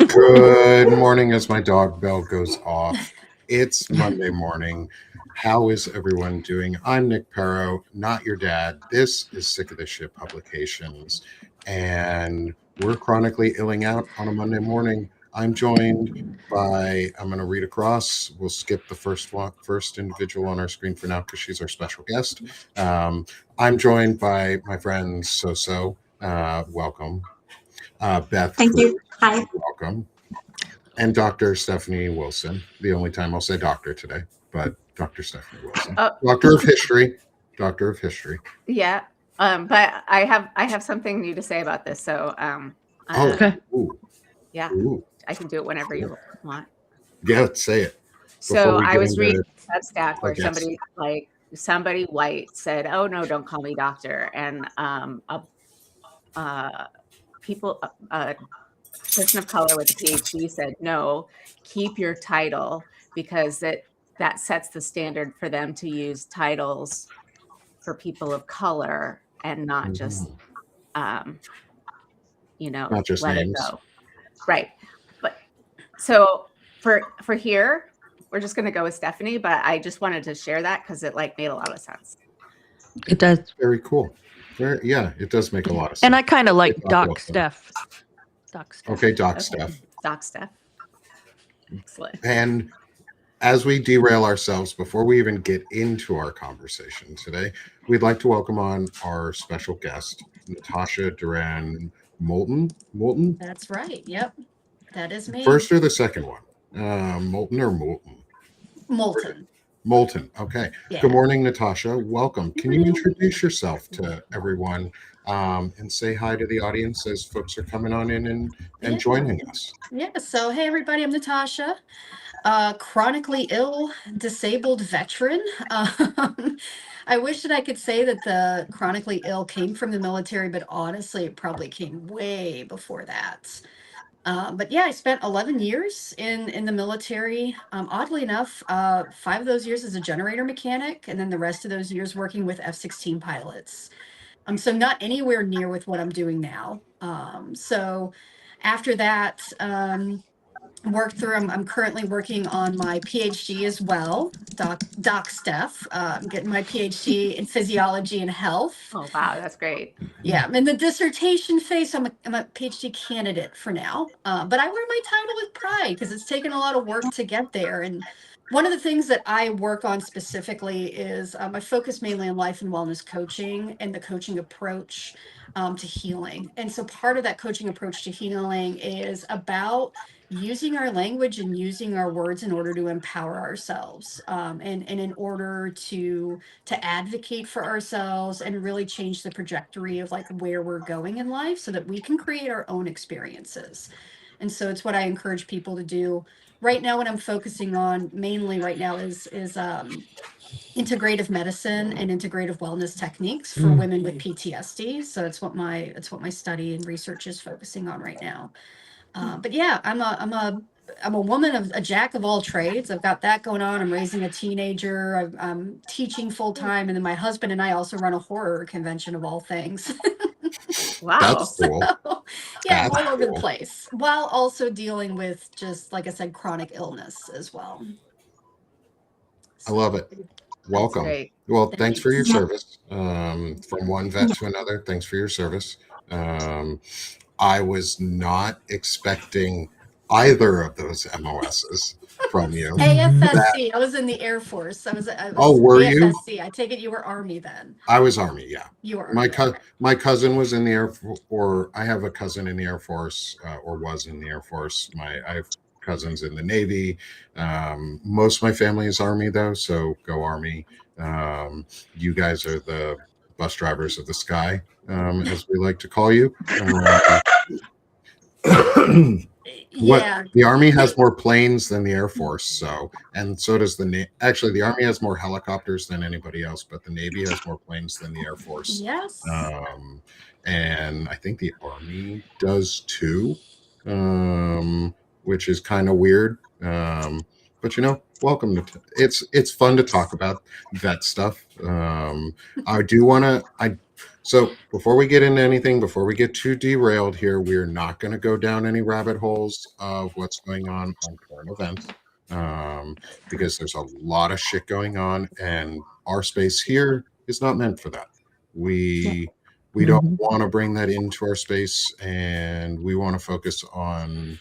Good morning as my dog bell goes off. It's Monday morning. How is everyone doing? I'm Nick Perro, not your dad. This is Sick of This Shit Publications, and we're chronically illing out on a Monday morning. I'm joined by, I'm going to read across. We'll skip the first individual on our screen for now because she's our special guest. I'm joined by my friend So. Welcome. Beth Thank Cruz, you. Hi. welcome. And Dr. Stephanie Wilson. The only time I'll say doctor today, but Dr. Stephanie Wilson. Doctor of History. Doctor of History. Yeah. But I have something new to say about this. So Okay. Yeah. Ooh. I can do it whenever you want. Yeah, say it. So I was reading a Substack where somebody white said, "Oh no, don't call me doctor," and a person of color with a PhD said, "No, keep your title because that sets the standard for them to use titles for people of color and not just not just let names. it go." Right. But so for here, we're just going to go with Stephanie, but I just wanted to share that because it made a lot of sense. It does. Very cool. It does make a lot of sense. And I kind of like Doc Steph. Okay, Doc Steph. Doc Steph. Excellent. And as we derail ourselves, before we even get into our conversation today, we'd like to welcome on our special guest, Natasha Duran Moulton. Moulton? That's right. Yep. That is me. First or the second one? Moulton or Moulton? Moulton. Moulton. Okay. Yeah. Good morning, Natasha. Welcome. Can you introduce yourself to everyone and say hi to the audience as folks are coming on in and joining us? Yeah. So, hey, everybody. I'm Natasha. Chronically ill, disabled veteran. I wish that I could say that the chronically ill came from the military, but honestly, it probably came way before that. But yeah, I spent 11 years in the military. Oddly enough, 5 of those years as a generator mechanic, and then the rest of those years working with F-16 pilots. So not anywhere near with what I'm doing now. So after that, worked through. I'm currently working on my PhD as well, Doc Steph. Getting my PhD in physiology and health. Oh wow, that's great. Yeah, I'm in the dissertation phase. I'm a PhD candidate for now, but I wear my title with pride because it's taken a lot of work to get there. And one of the things that I work on specifically is I focus mainly on life and wellness coaching and the coaching approach to healing. And so part of that coaching approach to healing is about using our language and using our words in order to empower ourselves and in order to advocate for ourselves and really change the trajectory of where we're going in life so that we can create our own experiences. And so it's what I encourage people to do. Right now, what I'm focusing on mainly right now is integrative medicine and integrative wellness techniques for women with PTSD. So it's what my study and research is focusing on right now. But yeah, I'm a woman of a jack of all trades. I've got that going on. I'm raising a teenager. I'm teaching full time, and then my husband and I also run a horror convention of all things. Wow, that's cool. So, yeah, I'm all over the place, while also dealing with just like I said, chronic illness as well. I love it. Welcome. Well, thanks for your service. From one vet to another, thanks for your service. I was not expecting either of those MOSs from you. AFSC. I was in the Air Force. I was were AFSC. you? I take it you were Army then. I was Army, yeah. You were Army. My cousin was in the Air Force, or I have a cousin in the Air Force, or was in the Air Force. I have cousins in the Navy. Most of my family is Army, though, so go Army. You guys are the bus drivers of the sky, as we like to call you. Yeah. The Army has more planes than the Air Force, and so does actually the Army has more helicopters than anybody else, but the Navy has more planes than the Air Force. Yes. And I think the Army does too, which is kind of weird. But welcome to it's fun to talk about vet stuff. I So before we get into anything, before we get too derailed here, we're not going to go down any rabbit holes of what's going on current events, because there's a lot of shit going on, and our space here is not meant for that. We don't Mhm. want to bring that into our space, and we want to focus on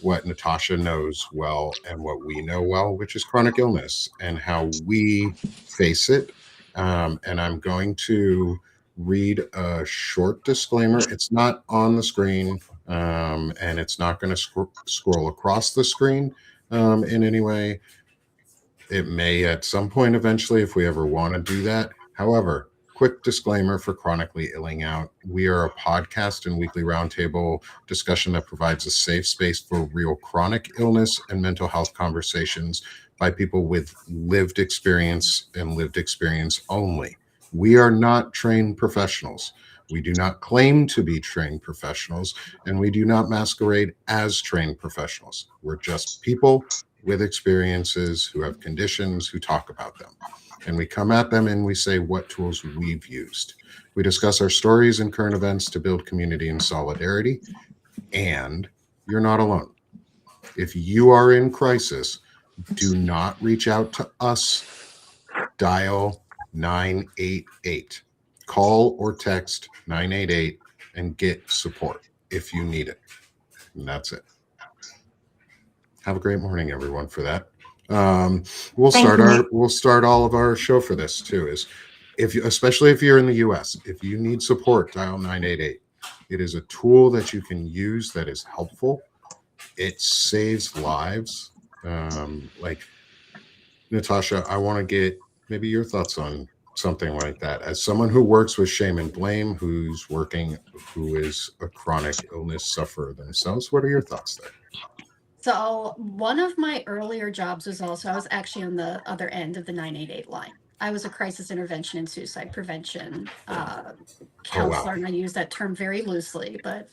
what Natasha knows well and what we know well, which is chronic illness and how we face it. And I'm going to read a short disclaimer. It's not on the screen, and it's not going to scroll across the screen in any way. It may at some point eventually if we ever want to do that. However, quick disclaimer for Chronically Illing Out. We are a podcast and weekly roundtable discussion that provides a safe space for real chronic illness and mental health conversations by people with lived experience and lived experience only. We are not trained professionals. We do not claim to be trained professionals, and we do not masquerade as trained professionals. We're just people with experiences who have conditions who talk about them. And we come at them and we say what tools we've used. We discuss our stories and current events to build community and solidarity. And you're not alone. If you are in crisis, do not reach out to us. Dial 988. Call or text 988 and get support if you need it. And that's it. Have a great morning, everyone, for that. We'll start all of our show for this too. Is if you, especially if you're in the U.S., if you need support, dial 988. It is a tool that you can use that is helpful. It saves lives. Like Natasha, I want to get maybe your thoughts on something like that. As someone who works with shame and blame, who is a chronic illness sufferer themselves, what are your thoughts there? So one of my earlier jobs was I was actually on the other end of the 988 line. I was a crisis intervention and suicide prevention counselor, and I use that term very loosely, but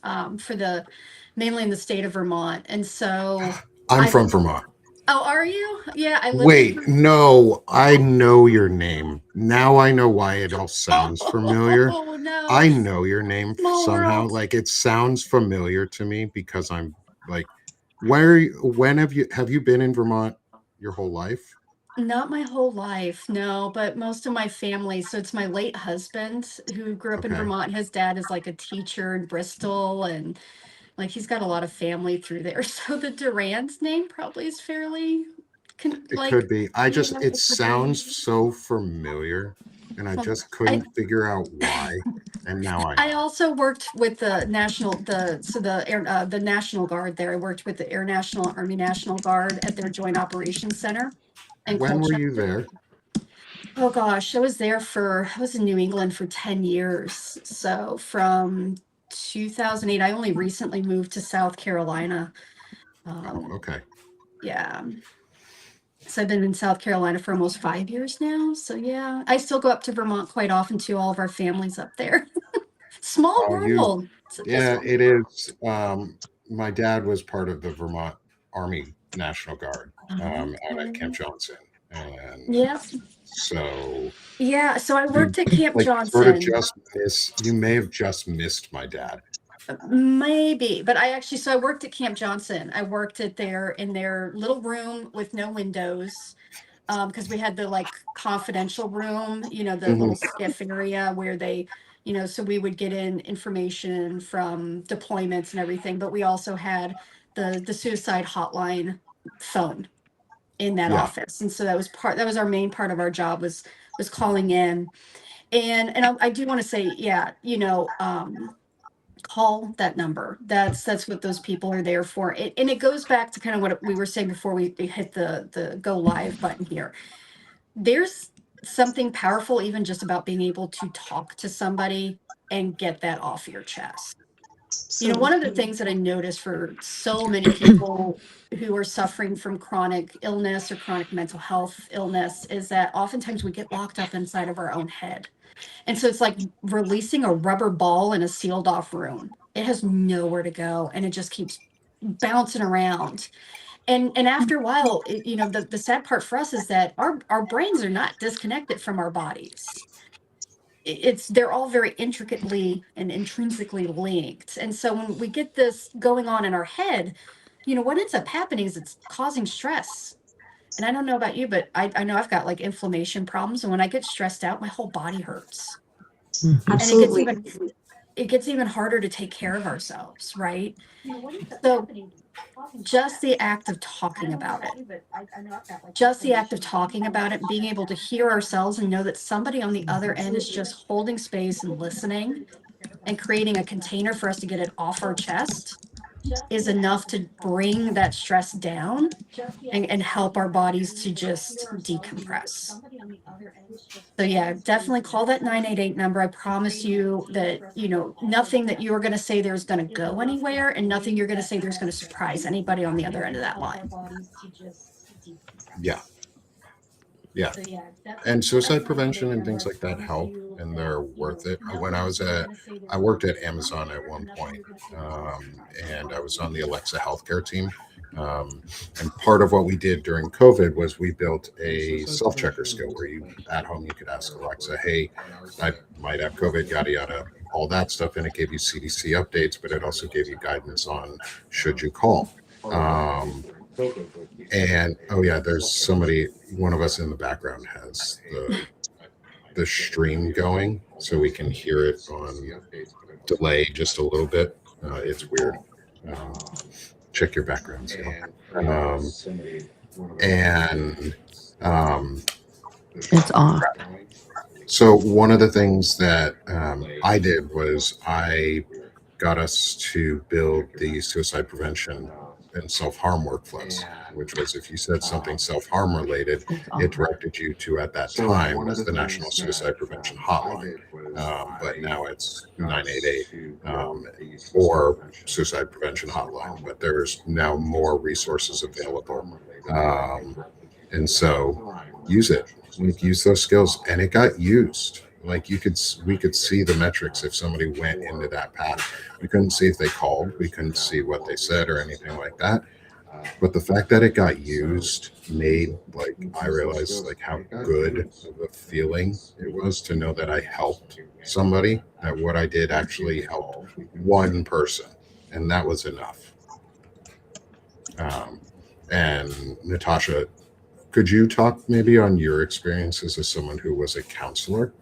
mainly in the state of Vermont. And so I'm from Vermont. Oh, are you? Yeah, I lived Wait, no, I know your name. Now I know why it all sounds familiar. Oh no. I know your name Small somehow. world. Like it sounds familiar to me because I'm like, when have you been in Vermont your whole life? Not my whole life, no, but most of my family. So it's my late husband who grew up in Okay. Vermont. His dad is like a teacher in Bristol, and like he's got a lot of family through there. So the Duran's name probably is fairly It could be. It it's sounds so familiar and I just I, couldn't figure out why. And now I I know. also worked with the National Guard there. I worked with the Army National Guard at their Joint Operations Center in When were you Colchester. there? Oh gosh, I was in New England for 10 years. So from 2008, I only recently moved to South Carolina. Oh, okay. Yeah. So I've been in South Carolina for almost 5 years now. So yeah, I still go up to Vermont quite often too. All of our families up there. Small Oh, world. It's yeah, it is. My dad was part of the Vermont Army National Guard out at Camp Johnson. And yeah. so Yeah. So I you worked at Camp like sort of Johnson. you may have just missed my dad. Maybe, but I worked at Camp Johnson. I worked in their little room with no windows. Because we had the like confidential room, the Mhm. little skiff area where so we would get in information from deployments and everything, but we also had the suicide hotline phone in that Yeah. office. And so that was our main part of our job was calling in. And I do want to say, yeah, call that number. That's what those people are there for. And it goes back to kind of what we were saying before we hit the go live button here. There's something powerful even just about being able to talk to somebody and get that off your chest. One of the things that I noticed for so many people who are suffering from chronic illness or chronic mental health illness is that oftentimes we get locked up inside of our own head. And so it's like releasing a rubber ball in a sealed off room. It has nowhere to go and it just keeps bouncing around. And after a while, the sad part for us is that our brains are not disconnected from our bodies. they're all very intricately and intrinsically linked. And so when we get this going on in our head, what ends up happening is it's causing stress. And I don't know about you, but I know I've got like inflammation problems. And when I get stressed out, my whole body hurts. Mhm. And Absolutely. it gets even harder to take care of ourselves, right? So just the act of talking about it, just the act of talking about it, being able to hear ourselves and know that somebody on the other end is just holding space and listening and creating a container for us to get it off our chest is enough to bring that stress down and help our bodies to just decompress. So yeah, definitely call that 988 number. I promise you that, nothing that you are going to say there's going to go anywhere, and nothing you're going to say there's going to surprise anybody on the other end of that line. Yeah. Yeah. And suicide prevention and things like that help, and they're worth it. I worked at Amazon at one point, and I was on the Alexa healthcare team. And part of what we did during COVID was we built a self-checker skill where at home, you could ask Alexa, hey, I might have COVID, yada, yada, all that stuff. And it gave you CDC updates, but it also gave you guidance on should you call. And oh yeah, there's one of us in the background has the stream going, so we can hear it on delay just a little bit. It's weird. Um, Check your backgrounds. And It's off. so one of the things that I did was I got us to build the suicide prevention and self-harm workflows, which was if you said something self-harm related, It's it off. directed you to, at that time, was the National Suicide Prevention Hotline. But now it's 988 or Suicide Prevention Hotline. But there's now more resources available. And so use it. Use those skills. And it got used. Like we could see the metrics if somebody went into that path. We couldn't see if they called. We couldn't see what they said or anything like that. But the fact that it got used made, like, I realized like how good of a feeling it was to know that I helped somebody, that what I did actually helped one person, and that was enough. And Natasha, could you talk maybe on your experiences as someone who was a counselor,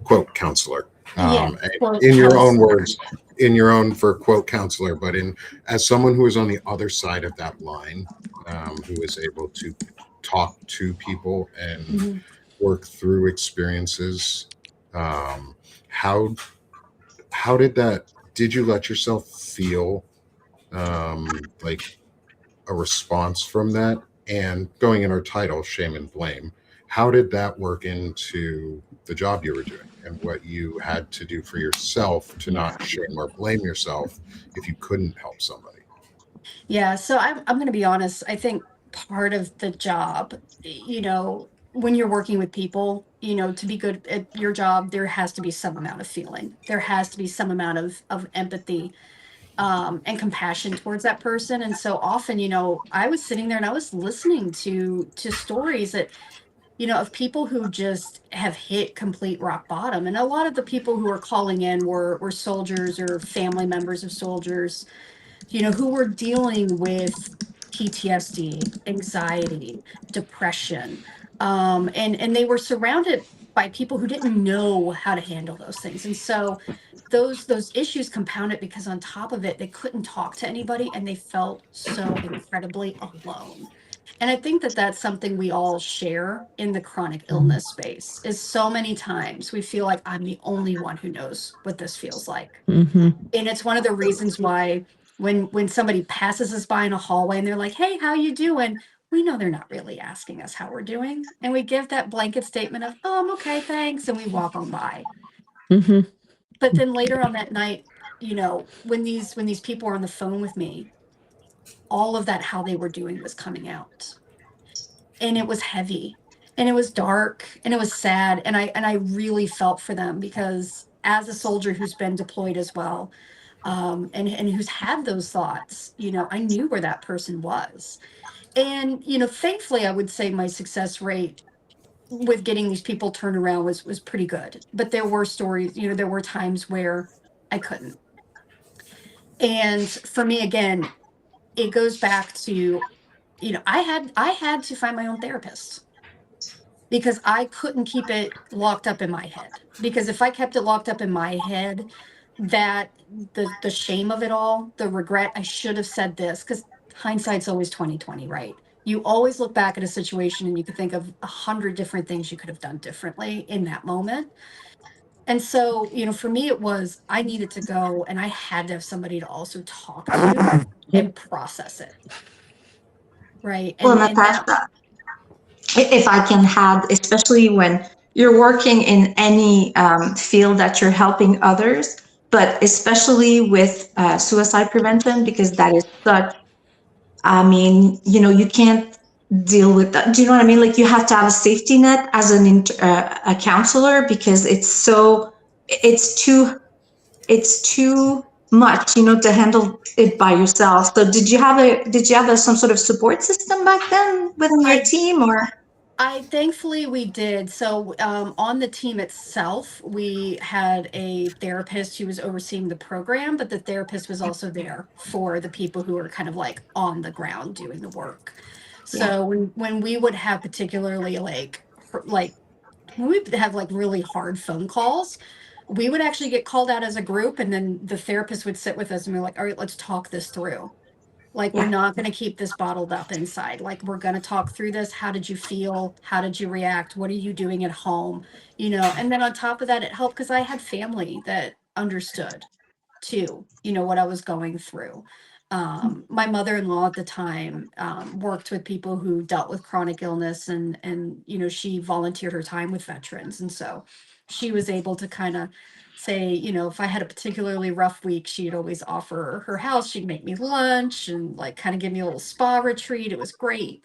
quote counselor, in your own words, in your own for quote counselor, but in as someone who is on the other side of that line, who is able to talk to people and Mhm. work through experiences, how did that? Did you let yourself feel like a response from that? And going in our title, shame and blame, how did that work into the job you were doing and what you had to do for yourself to not shame or blame yourself if you couldn't help somebody? Yeah, so I'm going to be honest. I think part of the job, when you're working with people, to be good at your job, there has to be some amount of feeling. There has to be some amount of empathy and compassion towards that person. And so often, I was sitting there and I was listening to stories that, of people who just have hit complete rock bottom. And a lot of the people who were calling in were soldiers or family members of soldiers, who were dealing with PTSD, anxiety, depression. And they were surrounded by people who didn't know how to handle those things. And so those issues compounded because on top of it, they couldn't talk to anybody and they felt so incredibly alone. And I think that that's something we all share in the chronic illness space is so many times we feel like I'm the only one who knows what this feels like. Mm-hmm. And it's one of the reasons why when somebody passes us by in a hallway and they're like, hey, how you doing? We know they're not really asking us how we're doing. And we give that blanket statement of, oh, I'm okay, thanks. And we walk on by. Mm-hmm. But then later on that night, when these people were on the phone with me, all of that how they were doing was coming out. And it was heavy and it was dark and it was sad. And I really felt for them because as a soldier who's been deployed as well, and who's had those thoughts, I knew where that person was. And, thankfully, I would say my success rate with getting these people turned around was pretty good. But there were stories, there were times where I couldn't. And for me, again, it goes back to, I had to find my own therapist because I couldn't keep it locked up in my head. Because if I kept it locked up in my head, that the shame of it all, the regret, I should have said this, because hindsight's always 2020, right? You always look back at a situation and you could think of 100 different things you could have done differently in that moment. And so, for me, it was I needed to go and I had to have somebody to also talk to and process it. Right. Well, And that, Natasha, if I can have, especially when you're working in any field that you're helping others, but especially with suicide prevention, because that is such, I mean, you can't deal with that. Do you know what I mean? Like you have to have a safety net as a counselor because it's too much, to handle it by yourself. So did you have some sort of support system back then within your team or? Thankfully we did. So on the team itself, we had a therapist who was overseeing the program, but the therapist was also there for the people who were kind of like on the ground doing the work. So when we would have particularly like when we would have like really hard phone calls, we would actually get called out as a group, and then the therapist would sit with us and we're like, all right, let's talk this through. Like, we're not going to keep this bottled up inside. Like, we're going to talk through this. How did you feel? How did you react? What are you doing at home? And then on top of that, it helped because I had family that understood too, what I was going through. My mother-in-law at the time worked with people who dealt with chronic illness, and she volunteered her time with veterans. And so she was able to kind of say, if I had a particularly rough week, she'd always offer her house. She'd make me lunch and like kind of give me a little spa retreat. It was great.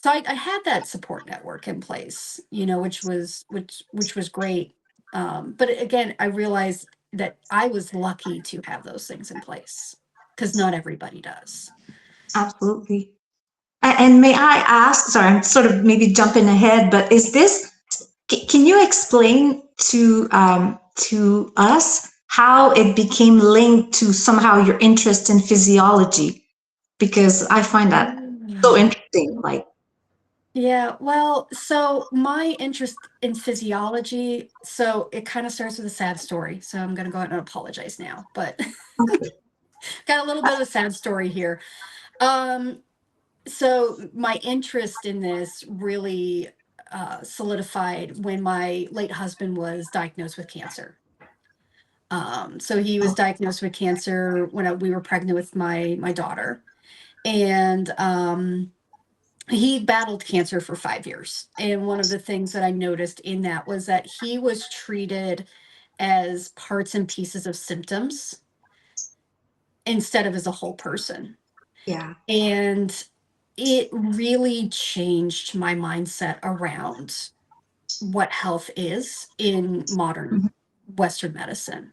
So I had that support network in place, which was great. But again, I realized that I was lucky to have those things in place because not everybody does. Absolutely. And may I ask, sorry, I'm sort of maybe jumping ahead, but can you explain to us how it became linked to somehow your interest in physiology? Because I find that so interesting. Like, Yeah, well, so my interest in physiology, so it kind of starts with a sad story. So I'm going to go ahead and apologize now, but got a little bit of a sad story here. So my interest in this really solidified when my late husband was diagnosed with cancer. So he was diagnosed with cancer when we were pregnant with my daughter, and he battled cancer for 5 years. And one of the things that I noticed in that was that he was treated as parts and pieces of symptoms instead of as a whole person. yeah. And it really changed my mindset around what health is in modern Western medicine.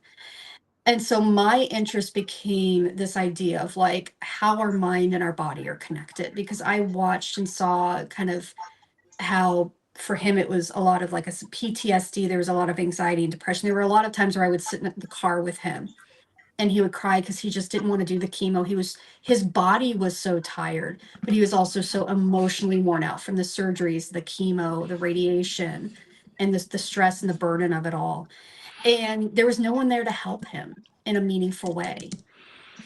And so my interest became this idea of like how our mind and our body are connected, because I watched and saw kind of how for him it was a lot of like a PTSD. There was a lot of anxiety and depression. There were a lot of times where I would sit in the car with him and he would cry because he just didn't want to do the chemo. His body was so tired, but he was also so emotionally worn out from the surgeries, the chemo, the radiation, and the stress and the burden of it all. And there was no one there to help him in a meaningful way.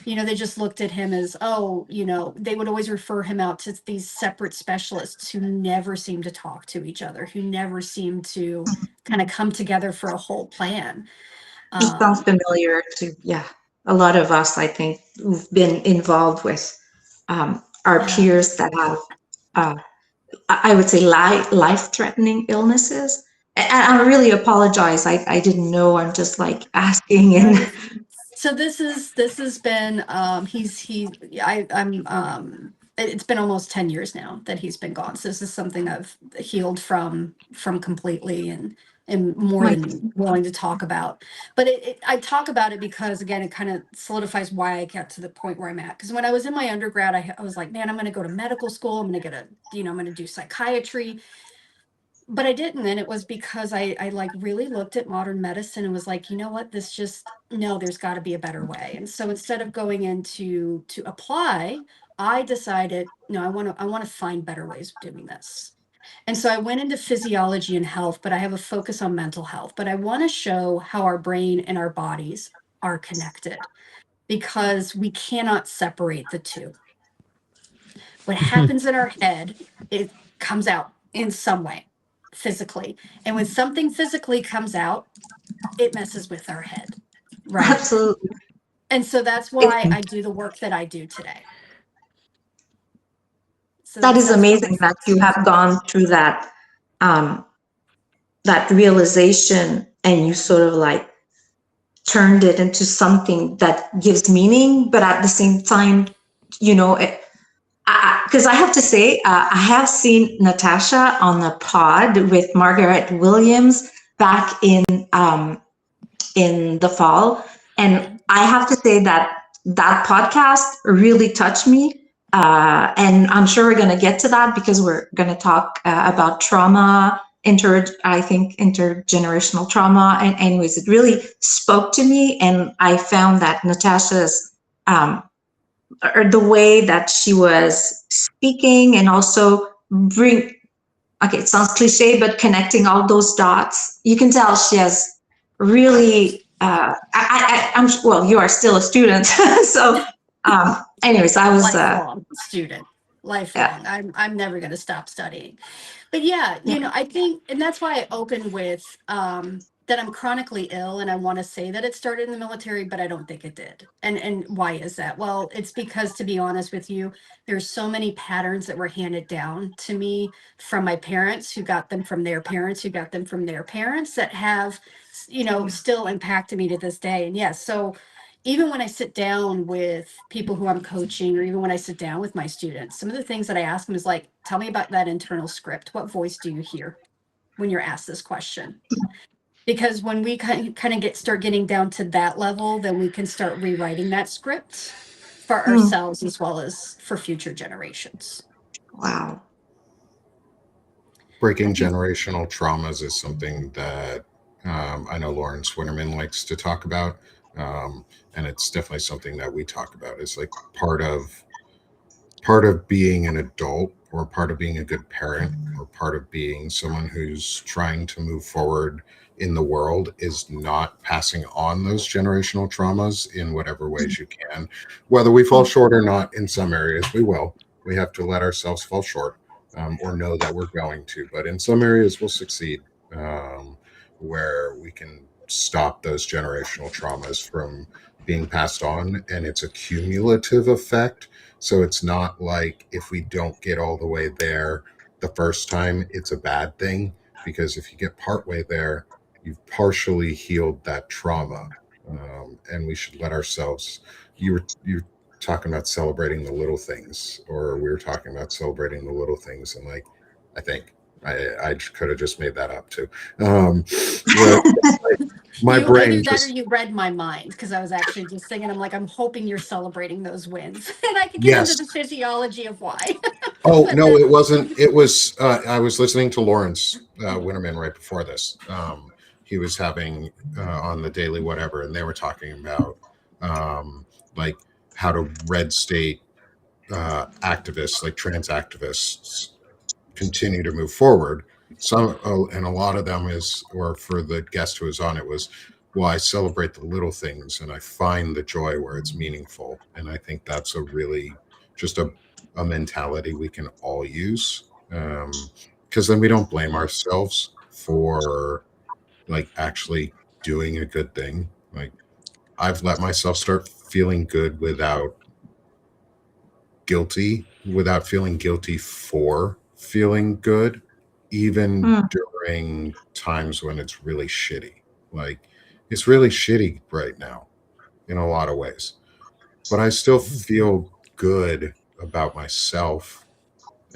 They just looked at him as, they would always refer him out to these separate specialists who never seemed to talk to each other, who never seemed to kind of come together for a whole plan. It sounds familiar to, a lot of us, I think, who've been involved with our peers that have, I would say, life-threatening illnesses. And I really apologize. I didn't know. I'm just like asking. And so this has been it's been almost 10 years now that he's been gone. So this is something I've healed from completely and more than willing to talk about. But I talk about it because, again, it kind of solidifies why I got to the point where I'm at. Because when I was in my undergrad, I was like, man, I'm going to go to medical school. I'm going to I'm going to do psychiatry. but I didn't. And it was because I like really looked at modern medicine and was like, you know what, this just, no, there's got to be a better way. And so instead of going into to apply, I decided, no, I want to find better ways of doing this. And so I went into physiology and health, but I have a focus on mental health. But I want to show how our brain and our bodies are connected because we cannot separate the two. What happens in our head, it comes out in some way physically. And when something physically comes out, it messes with our head. Right. Absolutely. And so that's why I do the work that I do today. So that is that's amazing that you have gone through that that realization, and you sort of like turned it into something that gives meaning, but at the same time, you know, because I have to say, I have seen Natasha on the pod with Margaret Williams back in the fall, and I have to say that that podcast really touched me. And I'm sure we're going to get to that because we're going to talk about trauma, I think intergenerational trauma. And anyways, it really spoke to me, and I found that Natasha's or the way that she was speaking, and also okay, it sounds cliche, but connecting all those dots, you can tell she has really I'm well, you are still a student. So anyways, I was lifelong student, lifelong. yeah. I'm never going to stop studying. But yeah, you know, I think, and that's why I opened with that I'm chronically ill, and I want to say that it started in the military, but I don't think it did. And why is that? Well, it's because, to be honest with you, there's so many patterns that were handed down to me from my parents, who got them from their parents, who got them from their parents, that have, you know, still impacted me to this day. And yes, so even when I sit down with people who I'm coaching, or even when I sit down with my students, some of the things that I ask them is like, tell me about that internal script. What voice do you hear when you're asked this question? Because when we kind of start getting down to that level, then we can start rewriting that script for ourselves as well as for future generations. Wow. Breaking generational traumas is something that I know Lauren Swinnerman likes to talk about. And it's definitely something that we talk about. It's like part of being an adult, or part of being a good parent, or part of being someone who's trying to move forward in the world, is not passing on those generational traumas in whatever ways you can. Whether we fall short or not, in some areas we will. We have to let ourselves fall short, or know that we're going to. But in some areas we'll succeed, where we can stop those generational traumas from being passed on. And it's a cumulative effect. So it's not like if we don't get all the way there the first time, it's a bad thing. Because if you get partway there, you've partially healed that trauma. And we should let ourselves, you were talking about celebrating the little things, or we were talking about celebrating the little things. And like, I think I could have just made that up too. My brain either just, that, or you read my mind, because I was actually just thinking, I'm like, I'm hoping you're celebrating those wins. And I could get yes. into the physiology of why. Oh, no, it wasn't. It was, I was listening to Lawrence Winterman right before this. He was having on the Daily Whatever, and they were talking about like how to red state activists, like trans activists, continue to move forward. Some, and a lot of them is, or for the guest who was on, it was, well, I celebrate the little things and I find the joy where it's meaningful. And I think that's a really just a mentality we can all use, because then we don't blame ourselves for like actually doing a good thing. Like, I've let myself start feeling good without feeling guilty for feeling good, even during times when it's really shitty. Like, it's really shitty right now in a lot of ways, but I still feel good about myself.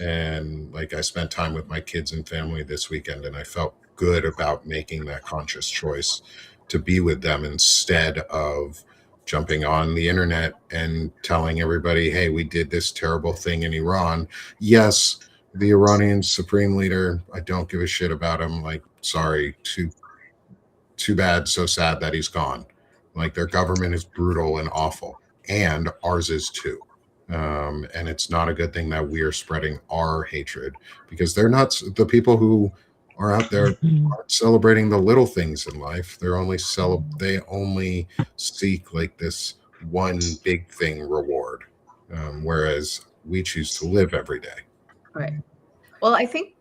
And like, I spent time with my kids and family this weekend, and I felt good about making that conscious choice to be with them instead of jumping on the internet and telling everybody, hey, we did this terrible thing in Iran. Yes, The Iranian supreme leader, I don't give a shit about him. Like, sorry, too bad, so sad that he's gone. Like, their government is brutal and awful, and ours is too. And it's not a good thing that we are spreading our hatred, because they're not the people who are out there aren't celebrating the little things in life. They only seek like this one big thing reward, whereas we choose to live every day. Right. Well, I think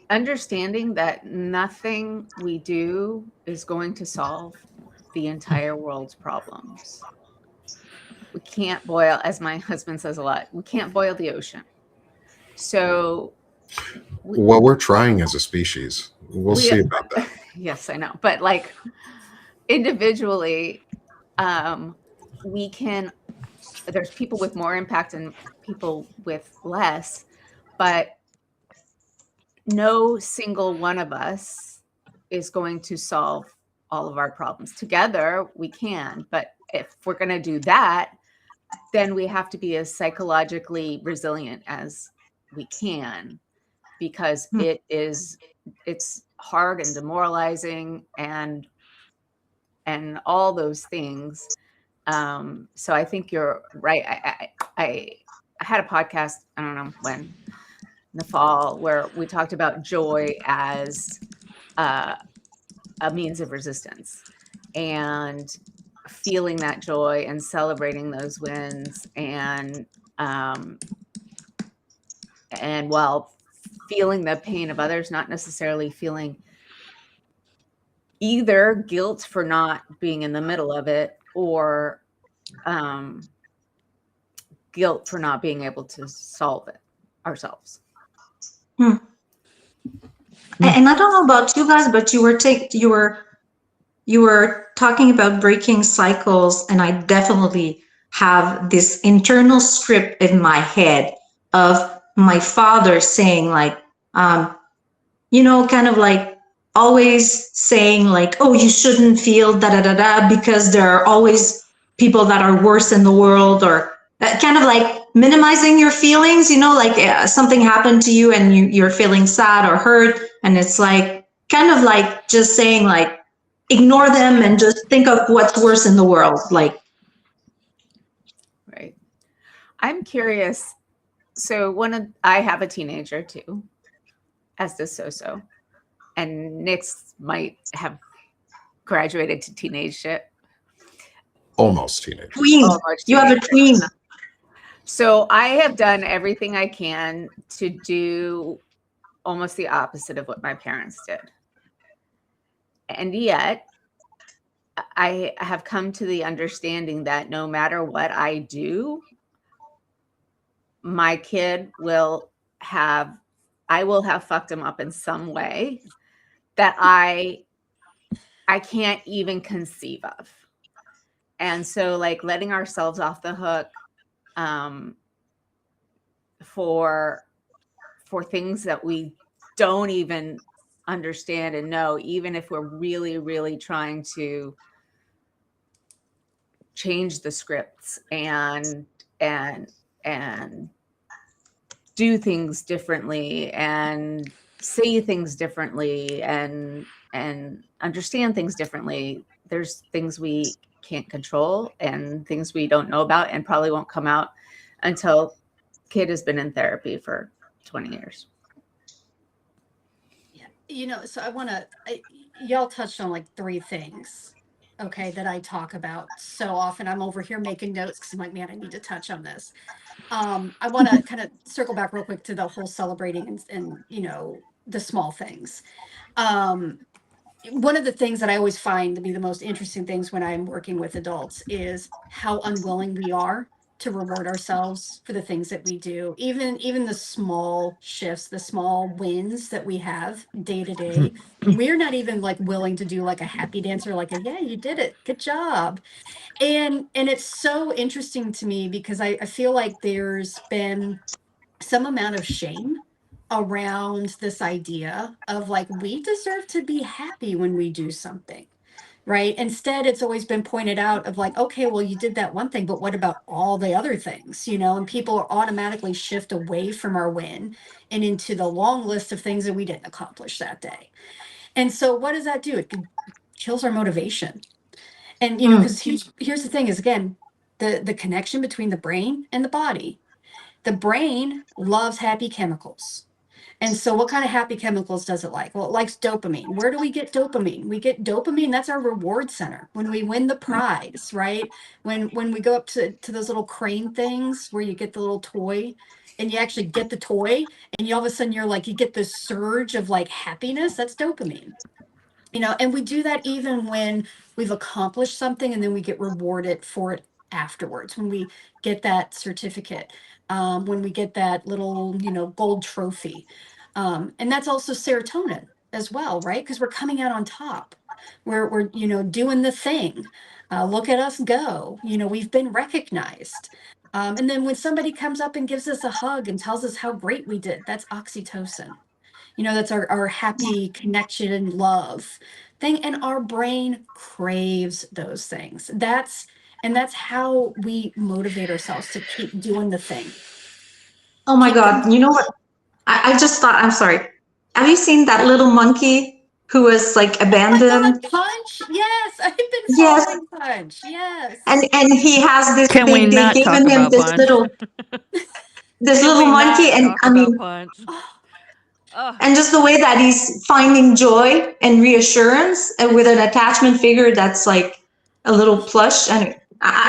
understanding that nothing we do is going to solve the entire world's problems. We can't boil, as my husband says a lot, we can't boil the ocean. So, Well, we're trying as a species. We'll see about that. Yes, I know. But like individually, we can, there's people with more impact and people with less, but no single one of us is going to solve all of our problems. Together we can, but if we're going to do that, then we have to be as psychologically resilient as we can, because it's hard and demoralizing and all those things. So I think you're right. I had a podcast, I don't know when, in the fall, where we talked about joy as a means of resistance, and feeling that joy and celebrating those wins, and while feeling the pain of others, not necessarily feeling either guilt for not being in the middle of it, or guilt for not being able to solve it ourselves. And I don't know about you guys, but you were talking about breaking cycles, and I definitely have this internal script in my head of my father saying like, kind of like always saying like, oh, you shouldn't feel da da da da because there are always people that are worse in the world, or kind of like minimizing your feelings, like something happened to you and you're feeling sad or hurt, and it's like kind of like just saying like, ignore them and just think of what's worse in the world. Like, right. I'm curious. So I have a teenager too, as does So, and Nick's might have graduated to teenageship. Almost teenage. tween. You have a tween. So I have done everything I can to do almost the opposite of what my parents did. And yet I have come to the understanding that no matter what I do, my kid I will have fucked him up in some way that I can't even conceive of. And so like letting ourselves off the hook for things that we don't even understand and know, even if we're really, really trying to change the scripts and do things differently and say things differently and understand things differently. There's things we can't control and things we don't know about and probably won't come out until kid has been in therapy for 20 years. Yeah. So y'all touched on like 3 things, okay, that I talk about so often. I'm over here making notes because I'm like, man, I need to touch on this. I want to kind of circle back real quick to the whole celebrating and the small things. One of the things that I always find to be the most interesting things when I'm working with adults is how unwilling we are to reward ourselves for the things that we do, even the small shifts, the small wins that we have day to day. We're not even like willing to do like a happy dance or like yeah, you did it, good job. And it's so interesting to me because I feel like there's been some amount of shame around this idea of like we deserve to be happy when we do something. right? Instead, it's always been pointed out of like, okay, well, you did that one thing, but what about all the other things, and people automatically shift away from our win and into the long list of things that we didn't accomplish that day. And so what does that do? It kills our motivation. And, because here's the thing is, again, the connection between the brain and the body. The brain loves happy chemicals. And so what kind of happy chemicals does it like? Well, it likes dopamine. Where do we get dopamine? We get dopamine, that's our reward center. When we win the prize, right? When we go up to those little crane things where you get the little toy and you actually get the toy and all of a sudden you're like, you get this surge of like happiness, that's dopamine. And we do that even when we've accomplished something and then we get rewarded for it afterwards, when we get that certificate, when we get that little, gold trophy. And that's also serotonin as well, right? Because we're coming out on top. We're doing the thing. Look at us go. We've been recognized. And then when somebody comes up and gives us a hug and tells us how great we did, that's oxytocin. That's our happy connection and love thing. And our brain craves those things. That's how we motivate ourselves to keep doing the thing. Oh my God. You know what? I just thought, I'm sorry. Have you seen that little monkey who was like abandoned? Oh, Punch. Yes. I've been Yes. following Punch. Yes. And he has this, Can we they not given talk him about this Punch? this Can little we monkey. not And talk I mean, about Punch? and just the way that he's finding joy and reassurance and with an attachment figure that's like a little plush. And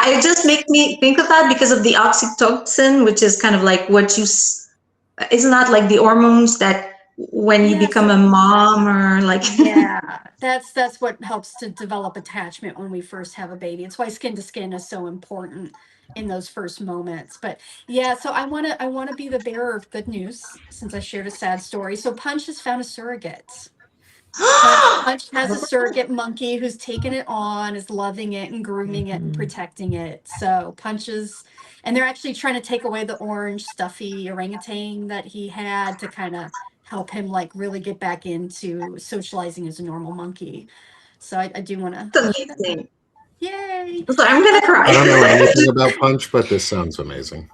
it just makes me think of that because of the oxytocin, which is kind of like what isn't that like the hormones that when you Yes. become a mom or like. Yeah, that's what helps to develop attachment when we first have a baby. It's why skin to skin is so important in those first moments. But yeah, so I want to be the bearer of good news since I shared a sad story. So Punch has found a surrogate. Punch has a surrogate monkey who's taken it on, is loving it and grooming it and protecting it. So and they're actually trying to take away the orange stuffy orangutan that he had to kind of help him like really get back into socializing as a normal monkey. So I do want to. It's amazing. Yay! So I'm gonna cry. I don't know anything about Punch, but this sounds amazing.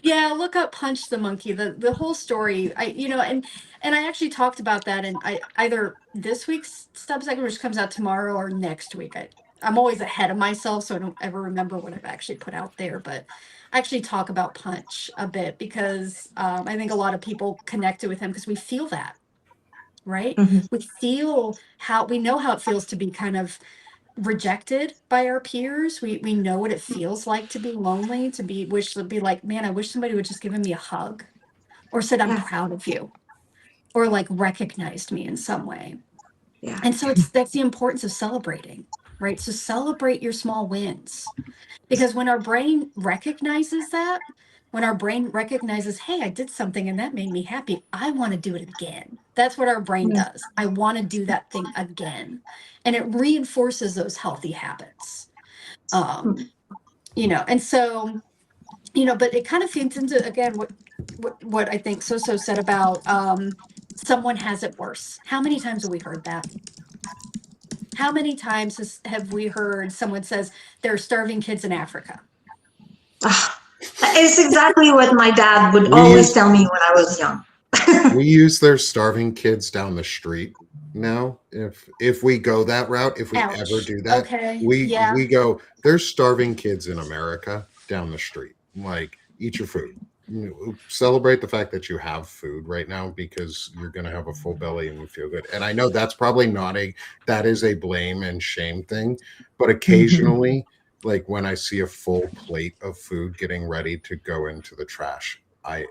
Yeah, look up Punch the Monkey. The whole story. And I actually talked about that in either this week's Substack, which comes out tomorrow, or next week. I'm always ahead of myself, so I don't ever remember what I've actually put out there. But I actually talk about Punch a bit because I think a lot of people connected with him because we feel that, right? Mhm. We know how it feels to be kind of rejected by our peers. We know what it feels like to be lonely, to be like, man, I wish somebody would just given me a hug or said, I'm Yeah. proud of you, or like recognized me in some way. Yeah. And so that's the importance of celebrating, right? So celebrate your small wins, because when our brain recognizes that, when our brain recognizes, hey, I did something and that made me happy, I want to do it again. That's what our brain does. I want to do that thing again. And it reinforces those healthy habits. And so, but it kind of feeds into, again, what I think So said about someone has it worse. How many times have we heard that? How many times have we heard someone says there are starving kids in Africa? It's exactly what my dad would always tell me when I was young. We use their starving kids down the street now. If we go that route, if we Ouch. ever do that, Okay. we go, there's starving kids in America down the street. Like, eat your food. Celebrate the fact that you have food right now because you're going to have a full belly and you feel good. And I know that's probably that is a blame and shame thing, but occasionally, like when I see a full plate of food getting ready to go into the trash, I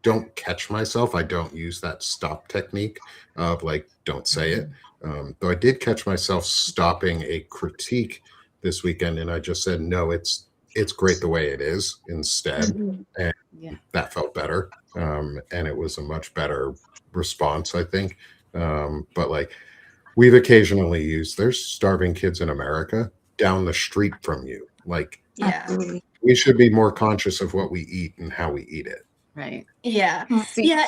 don't catch myself. I don't use that stop technique of like, don't say it. Though I did catch myself stopping a critique this weekend, and I just said, no, it's great the way it is instead. And that felt better. And it was a much better response, I think. But like, we've occasionally used, there's starving kids in America down the street from you. Like, Absolutely. we should be more conscious of what we eat and how we eat it. Right. Yeah. See, Yeah.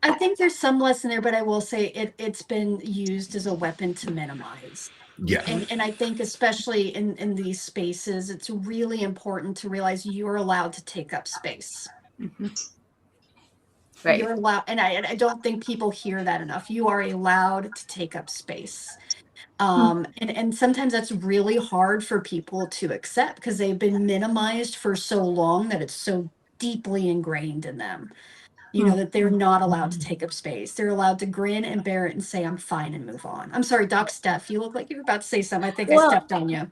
I think there's some lesson there, but I will say it's been used as a weapon to minimize. Yeah. And I think especially in these spaces, it's really important to realize you're allowed to take up space. Mhm. Right. You're allowed, and I don't think people hear that enough. You are allowed to take up space. And sometimes that's really hard for people to accept because they've been minimized for so long that it's so deeply ingrained in them. You know, that they're not allowed to take up space. They're allowed to grin and bear it and say, I'm fine, and move on. I'm sorry, Doc Steph, you look like you were about to say something. I think I Well, stepped on you.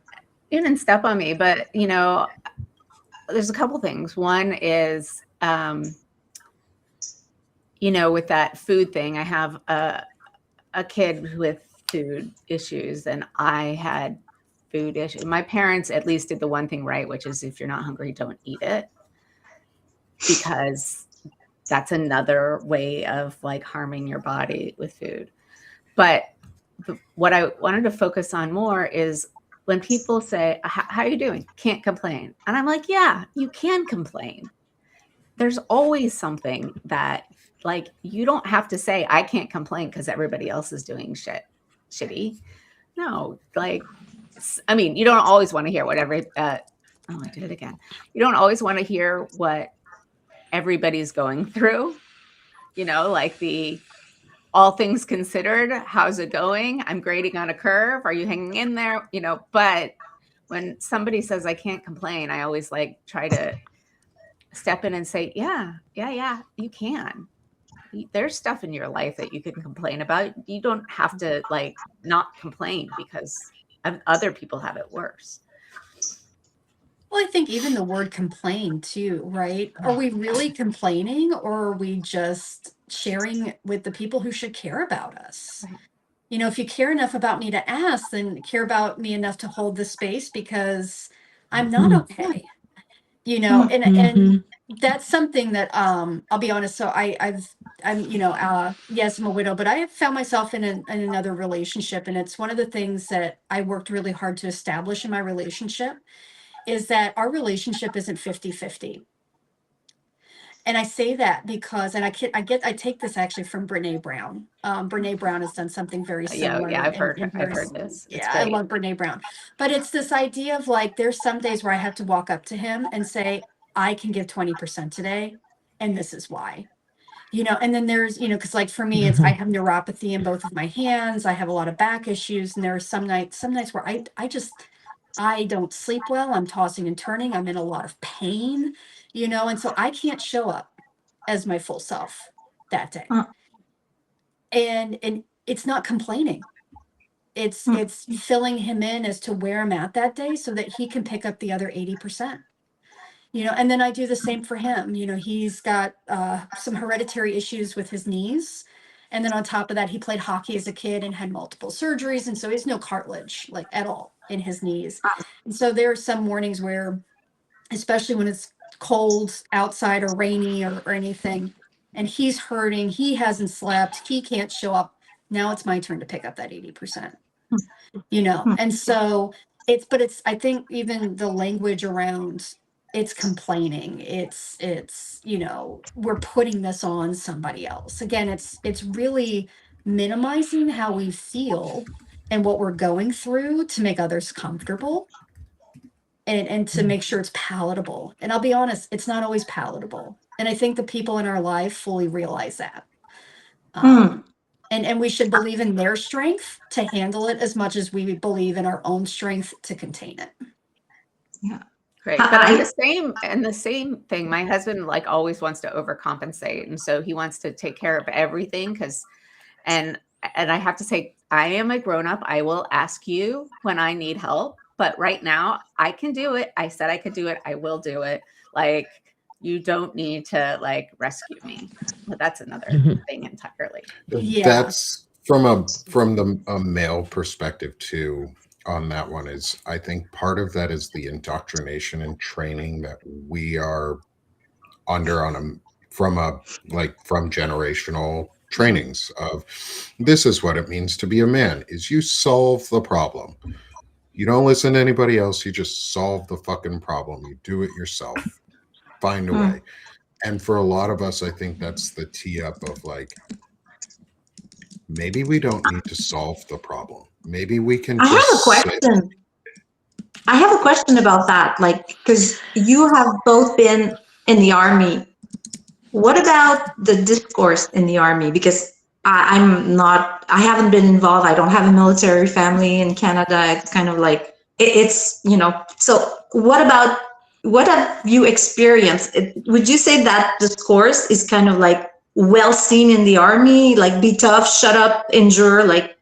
You didn't step on me, but there's a couple things. One is, with that food thing, I have a kid with food issues, and I had food issues. My parents at least did the one thing right, which is if you're not hungry, don't eat it, because that's another way of like harming your body with food. But what I wanted to focus on more is when people say, how are you doing? Can't complain. And I'm like, yeah, you can complain. There's always something that, like, you don't have to say, I can't complain because everybody else is doing shitty. No, like, you don't always want to hear whatever, I did it again. You don't always want to hear what everybody's going through, like the all things considered, how's it going? I'm grading on a curve. Are you hanging in there? But when somebody says I can't complain, I always like try to step in and say, yeah, you can. There's stuff in your life that you can complain about. You don't have to like not complain because other people have it worse. Well, I think even the word complain too, right? Are we really complaining, or are we just sharing with the people who should care about us? Right. If you care enough about me to ask, then care about me enough to hold the space because I'm not okay. And that's something that I'll be honest. So yes, I'm a widow, but I have found myself in another relationship, and it's one of the things that I worked really hard to establish in my relationship is that our relationship isn't 50-50. And I say that because, and I take this actually from Brene Brown. Brene Brown has done something very similar. Yeah, I've heard this. Yeah, I love Brene Brown. But it's this idea of like, there's some days where I have to walk up to him and say, I can give 20% today, and this is why. And then there's, because like for me, I have neuropathy in both of my hands. I have a lot of back issues, and there are some nights where I don't sleep well. I'm tossing and turning. I'm in a lot of pain, and so I can't show up as my full self that day. And it's not complaining. It's filling him in as to where I'm at that day so that he can pick up the other 80%. And then I do the same for him. He's got some hereditary issues with his knees. And then on top of that, he played hockey as a kid and had multiple surgeries. And so he has no cartilage like at all in his knees. And so there are some mornings where, especially when it's cold outside or rainy or anything, and he's hurting, he hasn't slept, he can't show up. Now it's my turn to pick up that 80%, And so I think even the language around it's complaining, it's we're putting this on somebody else. Again, it's really minimizing how we feel and what we're going through to make others comfortable and to make sure it's palatable. And I'll be honest, it's not always palatable. And I think the people in our life fully realize that. And we should believe in their strength to handle it as much as we believe in our own strength to contain it. Yeah. Great. But the same thing, my husband like always wants to overcompensate. And so he wants to take care of everything and I have to say, I am a grown-up. I will ask you when I need help, but right now I can do it. I said I could do it. I will do it. Like, you don't need to like rescue me. But that's another thing entirely. Yeah. That's from the male perspective too. On that one is, I think part of that is the indoctrination and training that we are under from generational trainings of this is what it means to be a man, is you solve the problem. You don't listen to anybody else. You just solve the fucking problem. You do it yourself. Find a way. And for a lot of us, I think that's the tee up of like, maybe we don't need to solve the problem. Maybe we can I have a just sit. question. I have a question about that. Like, because you have both been in the army. What about the discourse in the army? Because I haven't been involved. I don't have a military family in Canada. It's kind of like, it's, so what have you experienced? Would you say that discourse is kind of like well seen in the army? Like, be tough, shut up, endure, like,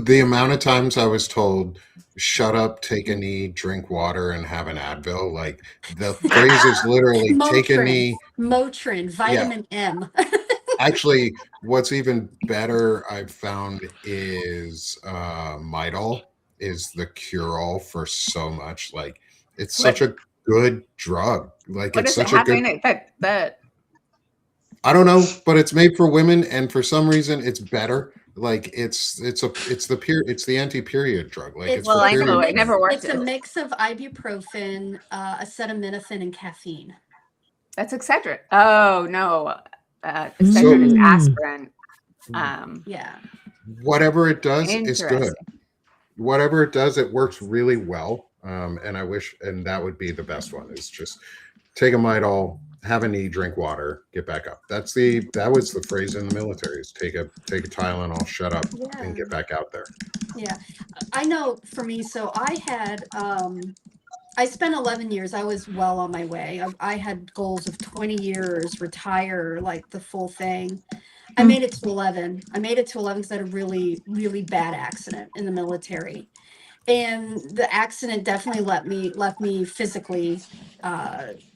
The amount of times I was told, shut up, take a knee, drink water, and have an Advil. Like the phrase is literally take a knee. Motrin, Yeah. vitamin M. Actually, what's even better I've found is Midol is the cure-all for so much. Like it's such a good drug. Like What it's is it such a good. having that I don't know, but it's made for women, and for some reason, it's better. Like it's the anti-period drug. Like it's Well, for I period. know, it never worked. It's a mix of ibuprofen, acetaminophen, and caffeine. That's Excedrin. Oh no, Excedrin is aspirin. Yeah. Whatever it does is good. Interesting. Whatever it does, it works really well. And I wish, and that would be the best one, is just take a Midol, have a knee, drink water, get back up. That was the phrase in the military, is take a Tylenol, shut up, and get back out there. Yeah. I know for me, so I had I spent 11 years. I was well on my way. I had goals of 20 years, retire, like the full thing. I made it to 11. I made it to 11 because I had a really, really bad accident in the military. And the accident definitely left me physically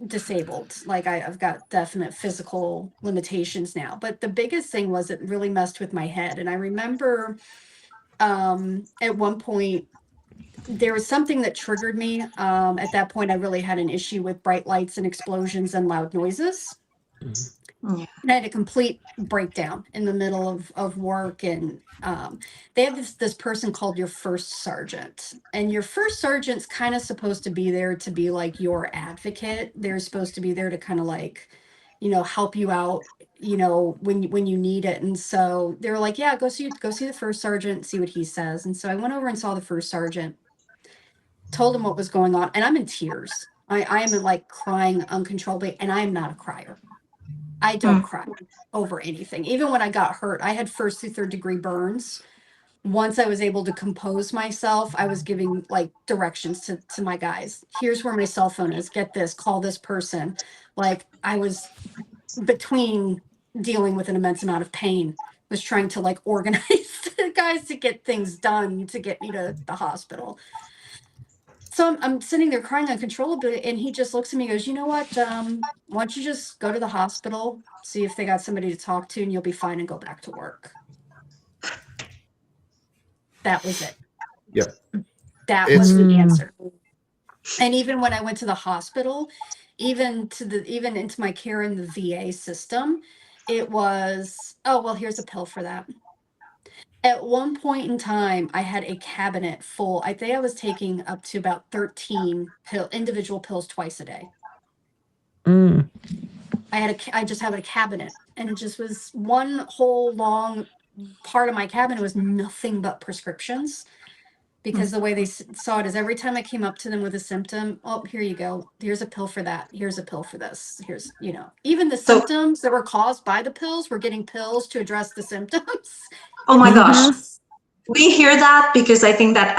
disabled. Like I've got definite physical limitations now. But the biggest thing was it really messed with my head. And I remember at one point, there was something that triggered me. At that point, I really had an issue with bright lights and explosions and loud noises. And I had a complete breakdown in the middle of work. And they have this person called your first sergeant. And your first sergeant's kind of supposed to be there to be like your advocate. They're supposed to be there to kind of like, help you out, when you need it. And so they were like, yeah, go see the first sergeant, see what he says. And so I went over and saw the first sergeant, told him what was going on, and I'm in tears. I am like crying uncontrollably, and I am not a crier. I don't cry over anything. Even when I got hurt, I had 1st through 3rd degree burns. Once I was able to compose myself, I was giving like directions to my guys. Here's where my cell phone is. Get this, call this person. Like I was between dealing with an immense amount of pain, was trying to like organize the guys to get things done to get me to the hospital. So I'm sitting there crying uncontrollably, and he just looks at me and goes, you know what? Why don't you just go to the hospital, see if they got somebody to talk to, and you'll be fine, and go back to work. That was it. Yep. That was the answer. And even when I went to the hospital, even into my care in the VA system, it was, oh, well, here's a pill for that. At one point in time, I had a cabinet full. I think I was taking up to about 13 individual pills twice a day. I just had a cabinet, and it just was one whole long part of my cabinet was nothing but prescriptions. Because the way they saw it is every time I came up to them with a symptom, oh, here you go. Here's a pill for that. Here's a pill for this. Here's, even the symptoms that were caused by the pills, we're getting pills to address the symptoms. Oh my gosh. We hear that because I think that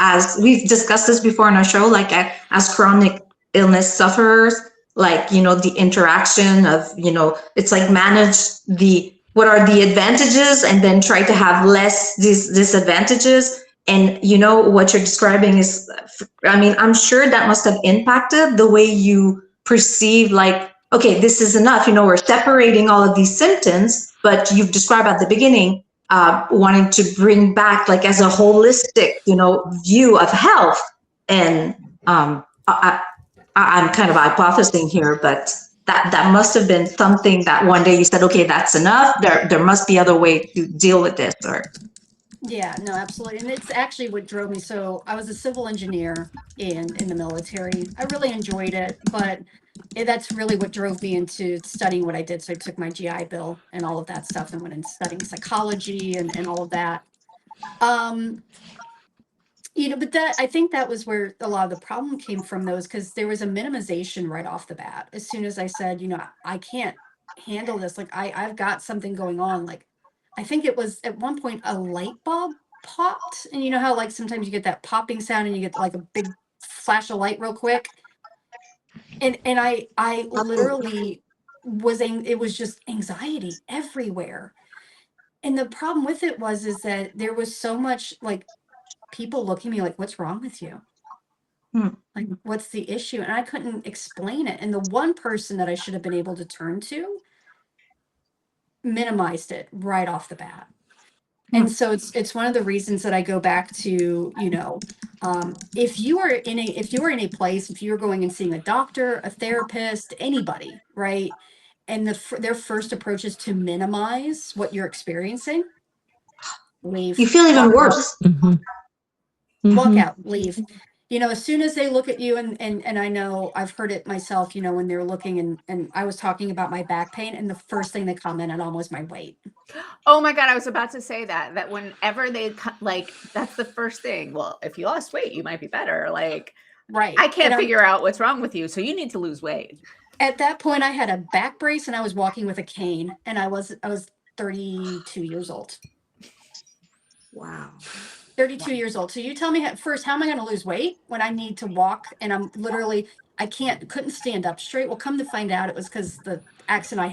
as we've discussed this before on our show, like as chronic illness sufferers, like, the interaction of, it's like manage what are the advantages and then try to have less disadvantages. And what you're describing is, I'm sure that must have impacted the way you perceive, like, okay, this is enough. We're separating all of these symptoms, but you've described at the beginning, wanting to bring back, like, as a holistic, view of health. And I'm kind of hypothesizing here, but that must have been something that one day you said, okay, that's enough. There must be other way to deal with this, or. Yeah, no, absolutely. And it's actually what drove me. So I was a civil engineer in the military. I really enjoyed it, but that's really what drove me into studying what I did. So I took my GI Bill and all of that stuff and went into studying psychology and all of that. Um, but that I think that was where a lot of the problem came from those, because there was a minimization right off the bat. As soon as I said, I can't handle this, like I've got something going on. Like I think it was at one point a light bulb popped, and you know how like sometimes you get that popping sound and you get like a big flash of light real quick. And I literally it was just anxiety everywhere. And the problem with it was is that there was so much like people looking at me like, what's wrong with you? Like, what's the issue? And I couldn't explain it. And the one person that I should have been able to turn to minimized it right off the bat. And so it's one of the reasons that I go back to, if you are in a place, if you're going and seeing a doctor, a therapist, anybody, right? And their first approach is to minimize what you're experiencing, leave. You feel even worse. Walk out, leave. As soon as they look at you, and I know I've heard it myself, when they're looking and I was talking about my back pain, and the first thing they commented on was my weight. Oh my God, I was about to say that whenever that's the first thing. Well, if you lost weight, you might be better. Like, right. I can't figure out what's wrong with you. So you need to lose weight. At that point, I had a back brace and I was walking with a cane, and I was 32 years old. Wow. 32 years old. So you tell me first, how am I going to lose weight when I need to walk and I'm literally, couldn't stand up straight? Well, come to find out, it was because the accident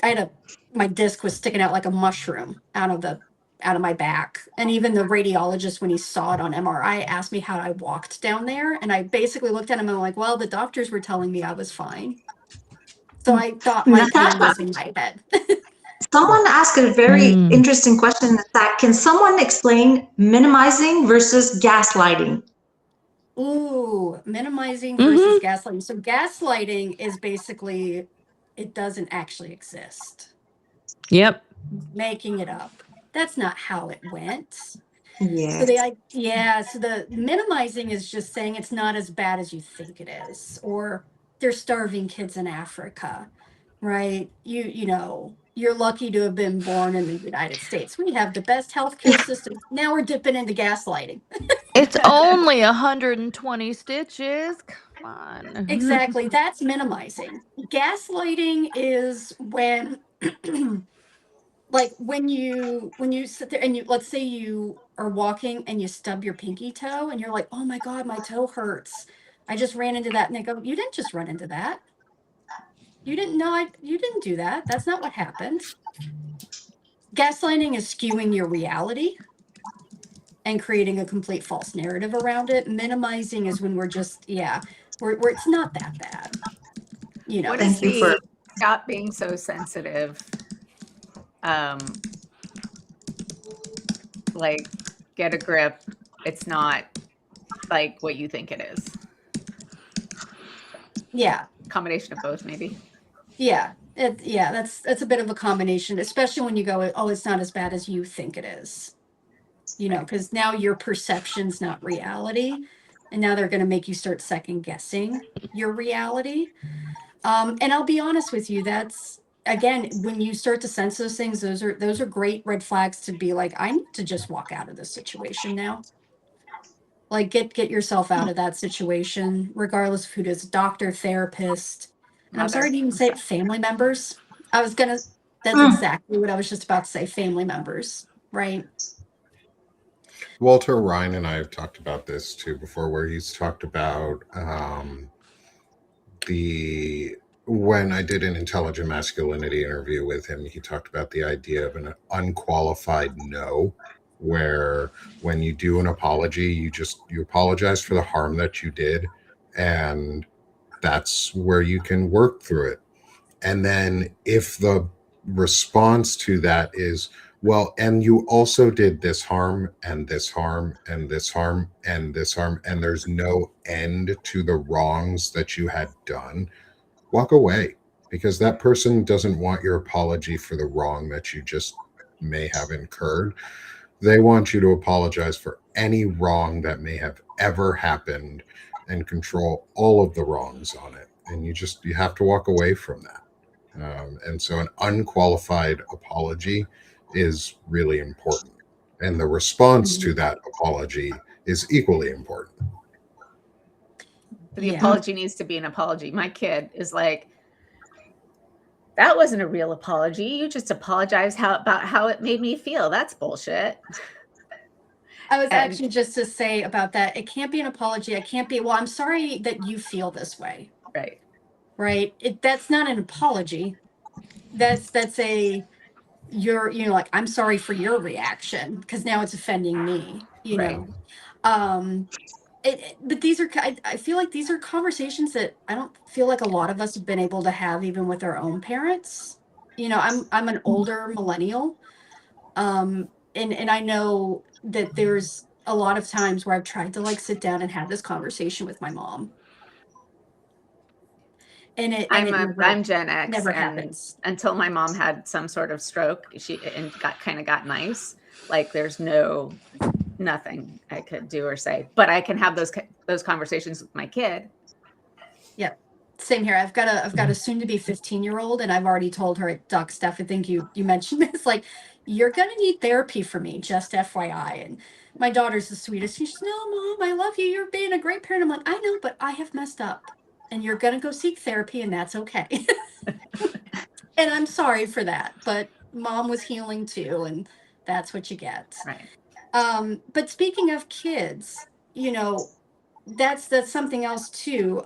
I had my disc was sticking out like a mushroom out of my back. And even the radiologist, when he saw it on MRI, asked me how I walked down there. And I basically looked at him and I'm like, well, the doctors were telling me I was fine. So I thought my pain was in my head. Someone asked a very interesting question, that can someone explain minimizing versus gaslighting? Ooh, minimizing versus gaslighting. So gaslighting is basically, it doesn't actually exist. Yep. Making it up. That's not how it went. Yeah. So the minimizing is just saying it's not as bad as you think it is, or there's starving kids in Africa, right? You're lucky to have been born in the United States. We have the best healthcare system. Now we're dipping into gaslighting. It's only 120 stitches. Come on. Exactly. That's minimizing. Gaslighting is when like when you sit there and let's say you are walking and you stub your pinky toe and you're like, oh my God, my toe hurts. I just ran into that. And they go, you didn't just run into that. You didn't know you didn't do that. That's not what happened. Gaslighting is skewing your reality and creating a complete false narrative around it. Minimizing is when we're just, where it's not that bad. What is the stop being so sensitive? Like, get a grip. It's not like what you think it is. Yeah. Combination of both, maybe. Yeah. That's a bit of a combination, especially when you go, oh, it's not as bad as you think it is. Because now your perception's not reality. And now they're going to make you start second guessing your reality. And I'll be honest with you, that's, again, when you start to sense those things, those are great red flags to be like, I need to just walk out of this situation now. Like get yourself out of that situation, regardless of who it is, doctor, therapist. And I'm sorry to even say it, family members. That's exactly what I was just about to say, family members, right? Walter Ryan and I have talked about this too before, where he's talked about when I did an intelligent masculinity interview with him, he talked about the idea of an unqualified no, where when you do an apology, you apologize for the harm that you did, and that's where you can work through it. And then if the response to that is, well, and you also did this harm and this harm and this harm and this harm, and there's no end to the wrongs that you had done, walk away, because that person doesn't want your apology for the wrong that you just may have incurred. They want you to apologize for any wrong that may have ever happened and control all of the wrongs on it. And you have to walk away from that. And so an unqualified apology is really important. And the response to that apology is equally important. The apology needs to be an apology. My kid is like, that wasn't a real apology. You just apologized about how it made me feel. That's bullshit. I was actually just to say about that. It can't be an apology. It can't be, well, I'm sorry that you feel this way. Right. Right. That's not an apology. That's you're like, I'm sorry for your reaction because now it's offending me, know. But these are, I feel like these are conversations that I don't feel like a lot of us have been able to have even with our own parents. I'm an older millennial. And I know that there's a lot of times where I've tried to like sit down and have this conversation with my mom. And I'm Gen X, never and happens. Until my mom had some sort of stroke, and got nice. Like there's nothing I could do or say, but I can have those conversations with my kid. Yeah, same here. I've got a soon to be 15-year-old, and I've already told her, Doc Steph, I think you mentioned this, like, you're gonna need therapy for me, just FYI. And my daughter's the sweetest. She's, no, Mom, I love you. You're being a great parent. I'm like, I know, but I have messed up, and you're gonna go seek therapy, and that's okay. And I'm sorry for that, but Mom was healing too, and that's what you get. Right. But speaking of kids, that's something else too.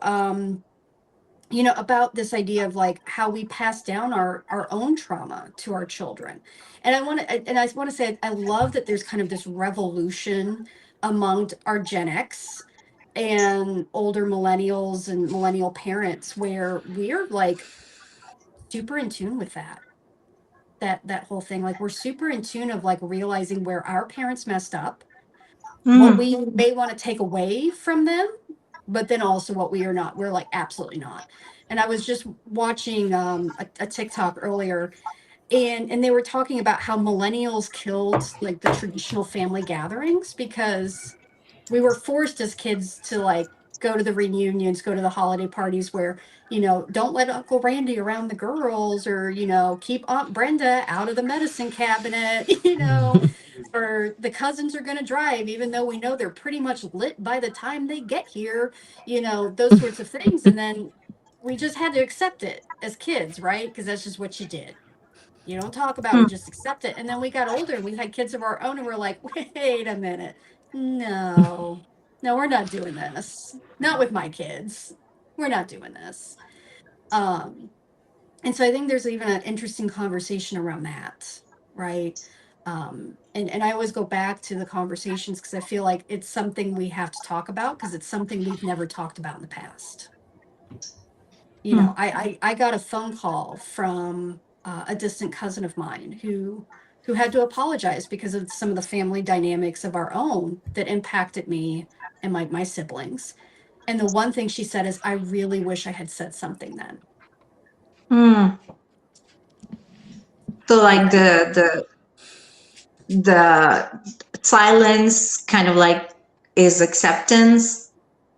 About this idea of like how we pass down our own trauma to our children. And I want to say, I love that there's kind of this revolution among our Gen X and older millennials and millennial parents where we're like super in tune with that whole thing. Like we're super in tune of like realizing where our parents messed up, what we may want to take away from them, but then also what we are not. We're like, absolutely not. And I was just watching a TikTok earlier, and they were talking about how millennials killed like the traditional family gatherings because we were forced as kids to like go to the reunions, go to the holiday parties where, don't let Uncle Randy around the girls, or, keep Aunt Brenda out of the medicine cabinet, or the cousins are going to drive, even though we know they're pretty much lit by the time they get here, those sorts of things. And then we just had to accept it as kids, right? Because that's just what you did. You don't talk about it, we just accept it. And then we got older and we had kids of our own, and we're like, wait a minute. No, we're not doing this. Not with my kids. We're not doing this. And so I think there's even an interesting conversation around that, right? And I always go back to the conversations because I feel like it's something we have to talk about because it's something we've never talked about in the past. I got a phone call from a distant cousin of mine who had to apologize because of some of the family dynamics of our own that impacted me and my siblings. And the one thing she said is, I really wish I had said something then. So like the silence kind of like is acceptance,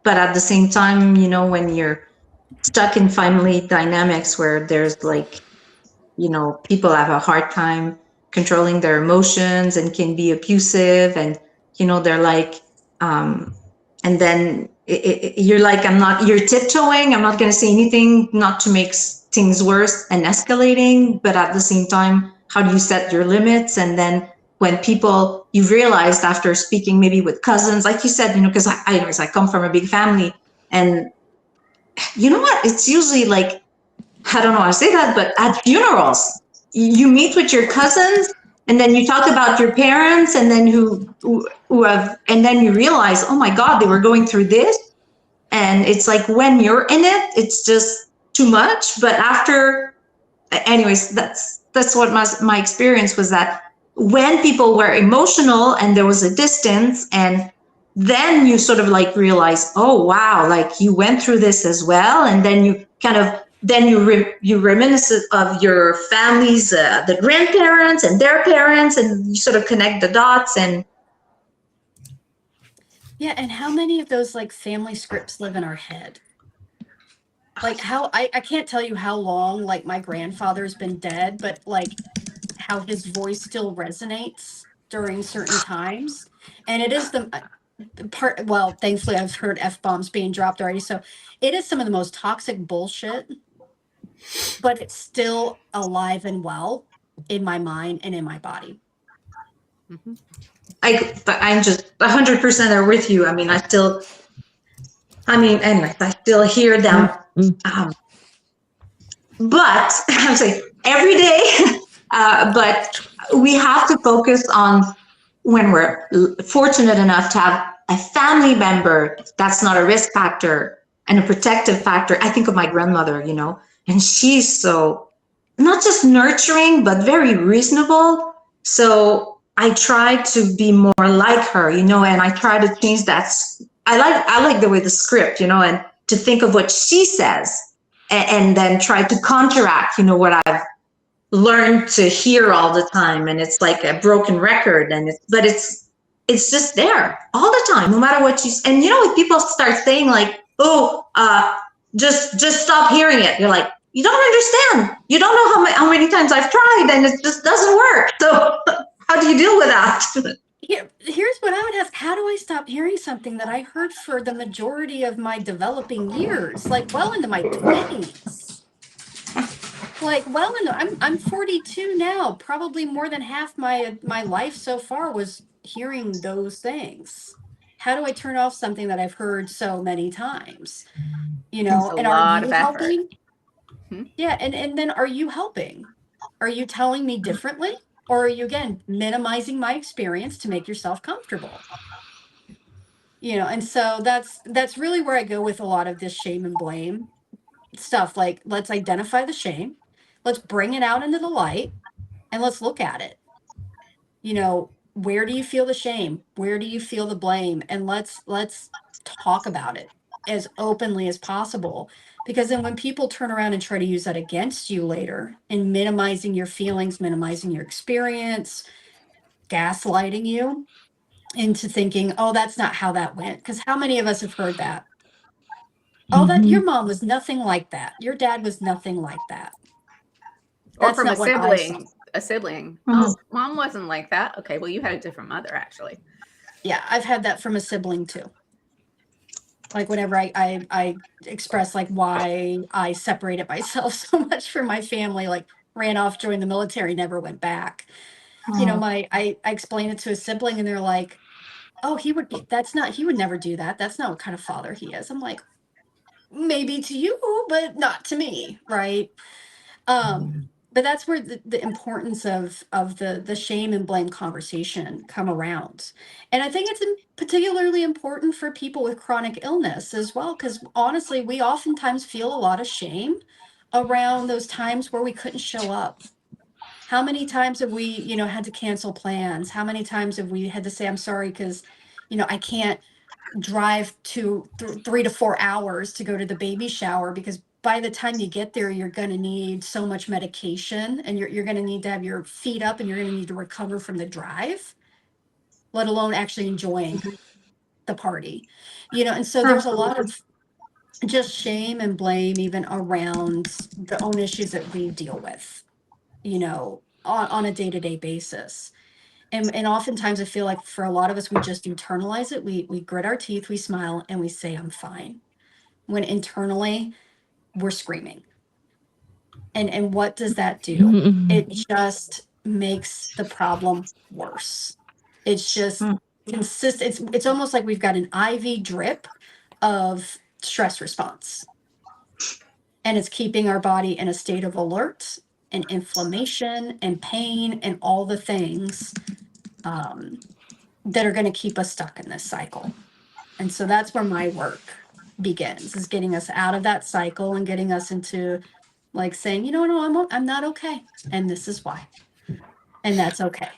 but at the same time, when you're stuck in family dynamics where there's like, people have a hard time controlling their emotions and can be abusive, and they're like, and then you're like, you're tiptoeing, I'm not going to say anything not to make things worse and escalating, but at the same time, how do you set your limits? And then when people, you realized after speaking maybe with cousins, like you said, because I come from a big family, and you know what, it's usually like, I don't know how to say that, but at funerals, you meet with your cousins, and then you talk about your parents, and then and then you realize, oh my God, they were going through this. And it's like, when you're in it, it's just too much. But after, anyways, that's what my experience was, that when people were emotional and there was a distance, and then you sort of like realize, oh wow, like you went through this as well. And then you kind of then you reminisce of your families, the grandparents and their parents, and you sort of connect the dots. And Yeah, and how many of those like family scripts live in our head? Like how I can't tell you how long like my grandfather's been dead, but like how his voice still resonates during certain times. And it is the part, well, thankfully I've heard F-bombs being dropped already. So it is some of the most toxic bullshit, but it's still alive and well in my mind and in my body. Mhm. I'm just 100% there with you. I mean, anyways, I still hear them. But I'm saying every day, but we have to focus on when we're fortunate enough to have a family member that's not a risk factor and a protective factor. I think of my grandmother, and she's so not just nurturing, but very reasonable. So I try to be more like her, and I try to change that. I like the way the script, and to think of what she says and then try to counteract, what I've learned to hear all the time. And it's like a broken record, but it's just there all the time, no matter what and when people start saying like, oh, just stop hearing it. You're like, you don't understand. You don't know how many times I've tried and it just doesn't work. So how do you deal with that? Here's what I would ask. How do I stop hearing something that I heard for the majority of my developing years, like well into my 20s? Like well into I'm 42 now. Probably more than half my life so far was hearing those things. How do I turn off something that I've heard so many times? It's a And are lot you of effort. helping? Hmm? Yeah, and then are you helping? Are you telling me differently? Or are you again minimizing my experience to make yourself comfortable? And so that's really where I go with a lot of this shame and blame stuff. Like, let's identify the shame, let's bring it out into the light, and let's look at it. Where do you feel the shame? Where do you feel the blame? And let's talk about it as openly as possible. Because then when people turn around and try to use that against you later in minimizing your feelings, minimizing your experience, gaslighting you into thinking, oh, that's not how that went. Because how many of us have heard that? Oh, that your mom was nothing like that. Your dad was nothing like that. Or That's from not what I saw. a sibling. Mhm. Oh, mom wasn't like that. Okay, well, you had a different mother, actually. Yeah, I've had that from a sibling too. Like whenever I express like why I separated myself so much from my family, like ran off, joined the military, never went back. I explained it to a sibling and they're like, oh, he would never do that. That's not what kind of father he is. I'm like, maybe to you, but not to me, right? But that's where the importance of the shame and blame conversation come around. And I think it's particularly important for people with chronic illness as well, because honestly, we oftentimes feel a lot of shame around those times where we couldn't show up. How many times have we, had to cancel plans? How many times have we had to say, I'm sorry, because, I can't drive to 3 to 4 hours to go to the baby shower, because by the time you get there, you're going to need so much medication and you're going to need to have your feet up and you're going to need to recover from the drive, let alone actually enjoying the party, and so there's a lot of just shame and blame even around the own issues that we deal with, on a day-to-day basis. And oftentimes I feel like for a lot of us, we just internalize it. We grit our teeth, we smile, and we say, I'm fine. When internally we're screaming. And what does that do? It just makes the problem worse. It's just it's almost like we've got an IV drip of stress response. And it's keeping our body in a state of alert and inflammation and pain and all the things that are going to keep us stuck in this cycle. And so that's where my work begins, is getting us out of that cycle and getting us into like saying, no, I'm not okay. And this is why. And that's okay.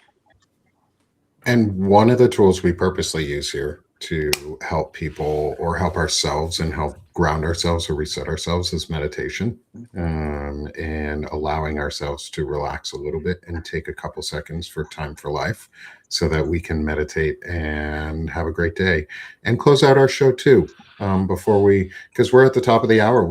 And one of the tools we purposely use here to help people or help ourselves and help ground ourselves or reset ourselves is meditation, and allowing ourselves to relax a little bit and take a couple seconds for time for life so that we can meditate and have a great day and close out our show too. Before we, because we're at the top of the hour,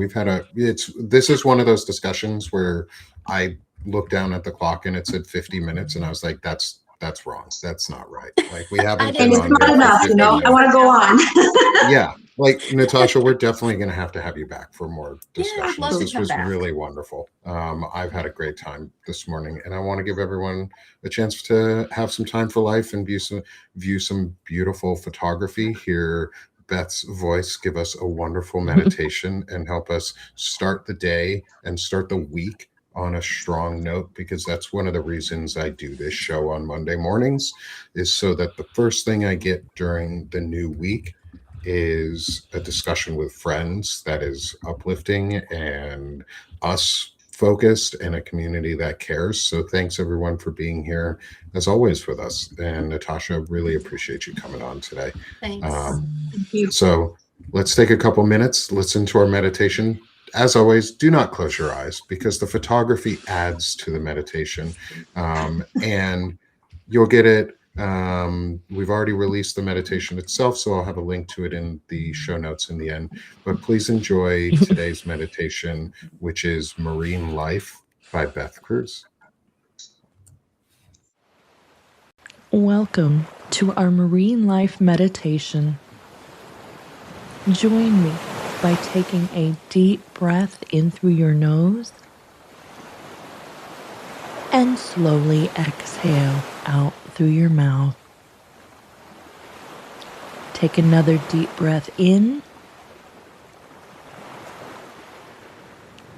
this is one of those discussions where I looked down at the clock and it said 50 minutes and I was like, that's wrong. That's not right. Like, we haven't And been it's on not here for enough, 50 I minutes. want to go on. Yeah, like, Natasha, we're definitely going to have you back for more Yeah, discussions. love to This come was back. really wonderful. I've had a great time this morning, and I want to give everyone a chance to have some time for life and view some beautiful photography. Hear Beth's voice give us a wonderful meditation and help us start the day and start the week on a strong note, because that's one of the reasons I do this show on Monday mornings, is so that the first thing I get during the new week is a discussion with friends that is uplifting and us focused and a community that cares. So thanks everyone for being here as always with us. And Natasha, really appreciate you coming on today. Thanks. Thank you. So let's take a couple minutes, listen to our meditation. As always, do not close your eyes because the photography adds to the meditation, and you'll get it. We've already released the meditation itself, so I'll have a link to it in the show notes in the end. But please enjoy today's meditation, which is Marine Life by Beth Cruz. Welcome to our marine life meditation. Join me by taking a deep breath in through your nose and slowly exhale out through your mouth. Take another deep breath in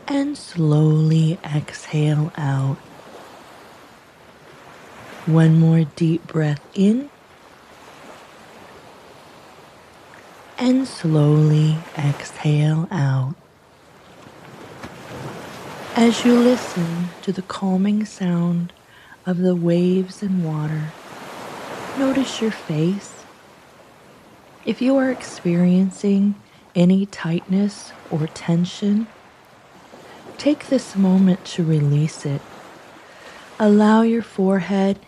and slowly exhale out. One more deep breath in and slowly exhale out. As you listen to the calming sound of the waves and water, notice your face. If you are experiencing any tightness or tension, take this moment to release it. Allow your forehead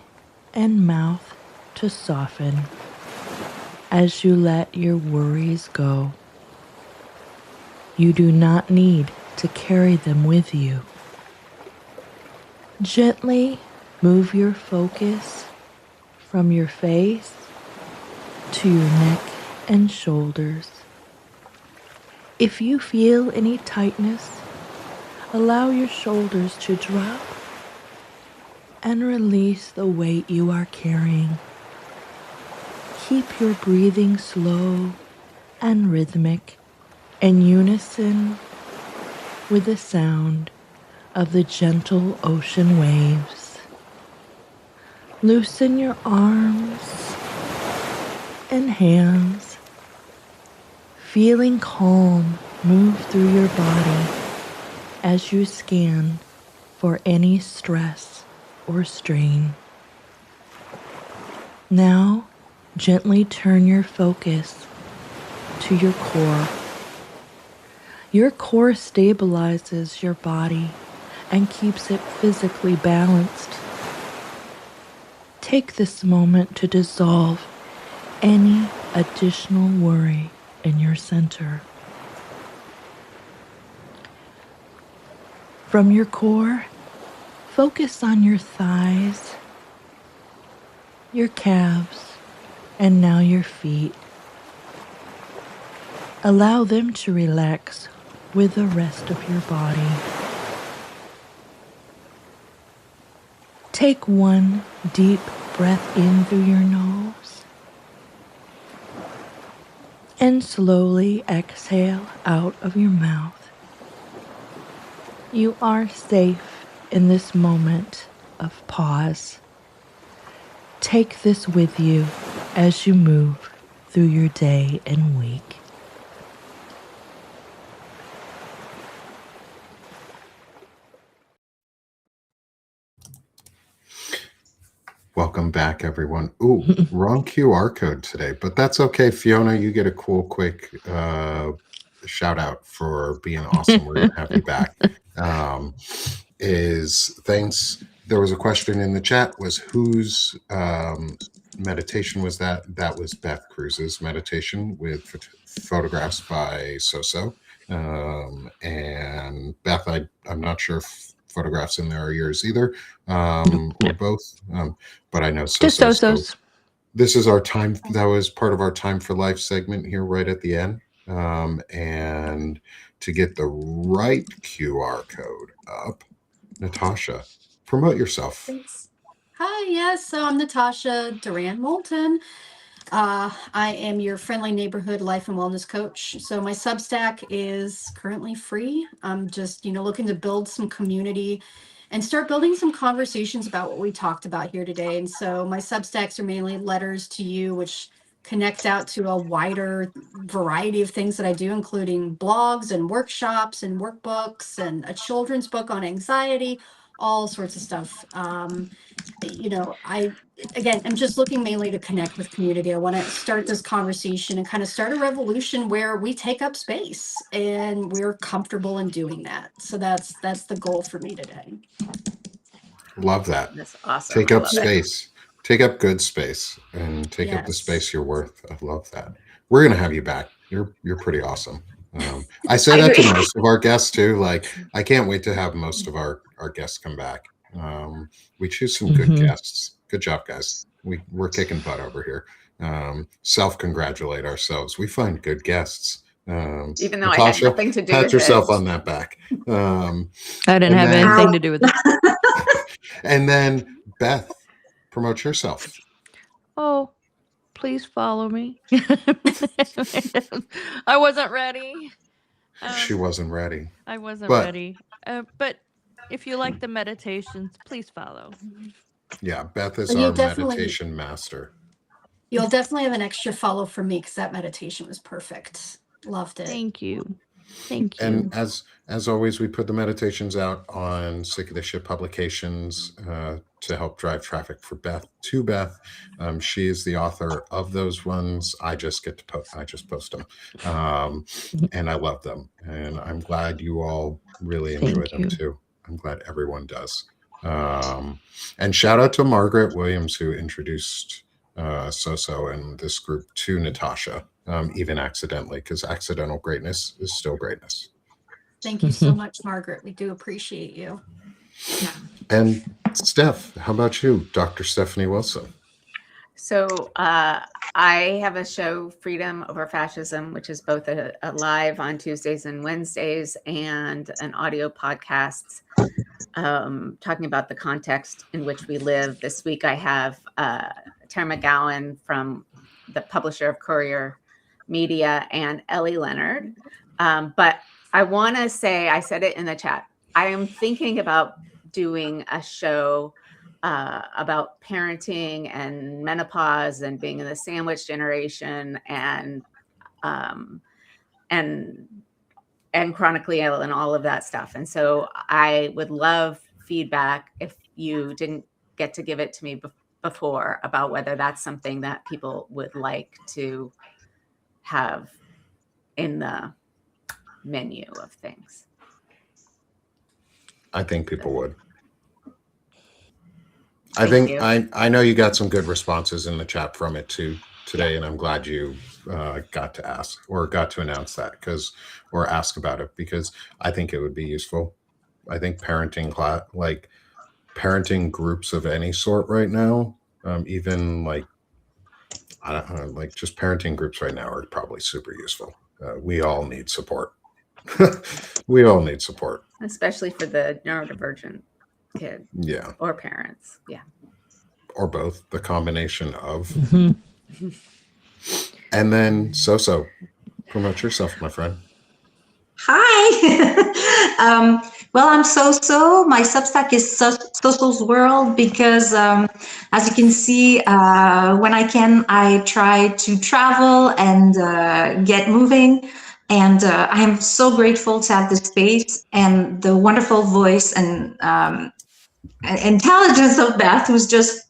and mouth to soften as you let your worries go. You do not need to carry them with you. Gently move your focus from your face to your neck and shoulders. If you feel any tightness, allow your shoulders to drop and release the weight you are carrying. Keep your breathing slow and rhythmic, in unison with the sound of the gentle ocean waves. Loosen your arms and hands, feeling calm move through your body as you scan for any stress or strain. Now, gently turn your focus to your core. Your core stabilizes your body and keeps it physically balanced. Take this moment to dissolve any additional worry in your center. From your core, focus on your thighs, your calves, and now your feet. Allow them to relax with the rest of your body. Take one deep breath in through your nose and slowly exhale out of your mouth. You are safe in this moment of pause. Take this with you as you move through your day and week. Welcome back, everyone. Ooh, wrong QR code today, but that's okay. Fiona, you get a cool, quick shout out for being awesome. We're going to have you back. Thanks. There was a question in the chat, was whose meditation was that? That was Beth Cruz's meditation with photographs by Soso. And Beth, I'm not sure if photographs in there are yours either, or both. But I know Just Sosos. This is our time. That was part of our Time for Life segment here right at the end. And to get the right QR code up, Natasha, promote yourself. Thanks. Hi, yes. So I'm Natasha Duran Moulton. I am your friendly neighborhood life and wellness coach. So my Substack is currently free. I'm just, looking to build some community and start building some conversations about what we talked about here today. And so my Substacks are mainly letters to you, which connect out to a wider variety of things that I do, including blogs and workshops and workbooks and a children's book on anxiety, all sorts of stuff. I'm just looking mainly to connect with community. I want to start this conversation and kind of start a revolution where we take up space and we're comfortable in doing that. So that's the goal for me today. Love that. That's awesome. Take up space. Take up good space and take up the Yes. space you're worth. I love that. We're going to have you back. You're pretty awesome. I say that to most of our guests too. Like, I can't wait to have most of our guests come back. We choose some good guests. Good job, guys. We're kicking butt over here. Self-congratulate ourselves. We find good guests. Even though Natasha, I had nothing to do pat with yourself it. on that back. I didn't have anything to do with it. And then Beth, promote yourself. Oh, please follow me. I wasn't ready. She wasn't ready. I wasn't ready. But if you like the meditations, please follow. Yeah, Beth is our meditation master. You'll definitely have an extra follow from me because that meditation was perfect. Loved it. Thank you. Thank you. And as always, we put the meditations out on Sick of the Shit publications to help drive traffic for Beth. She is the author of those ones. I just post them, and I love them. And I'm glad you all really enjoy them too. I'm glad everyone does. And shout out to Margaret Williams, who introduced Soso and this group to Natasha, even accidentally, because accidental greatness is still greatness. Thank you so much, Margaret. We do appreciate you. Yeah. And Steph, how about you, Dr. Stephanie Wilson? So I have a show, Freedom Over Fascism, which is both a live on Tuesdays and Wednesdays and an audio podcast talking about the context in which we live. This week I have Tara McGowan from the publisher of Courier Media and Ellie Leonard. But I want to say, I said it in the chat, I am thinking about doing a show about parenting and menopause and being in the sandwich generation and chronically ill and all of that stuff. And so I would love feedback if you didn't get to give it to me before about whether that's something that people would like to have in the menu of things. I think people would. I know you got some good responses in the chat from it too today, and I'm glad you got to ask or got to announce that or ask about it, because I think it would be useful. I think parenting groups of any sort right now, even I don't know, like just parenting groups right now are probably super useful. We all need support. We all need support, especially for the neurodivergent kid. Yeah. Or parents. Yeah. Or both, the combination of. And then Soso, promote yourself, my friend. Hi. Well, I'm Soso. My Substack is Soso's World because, as you can see, when I can, I try to travel and get moving. And I am so grateful to have the space and the wonderful voice and intelligence of Beth, who's just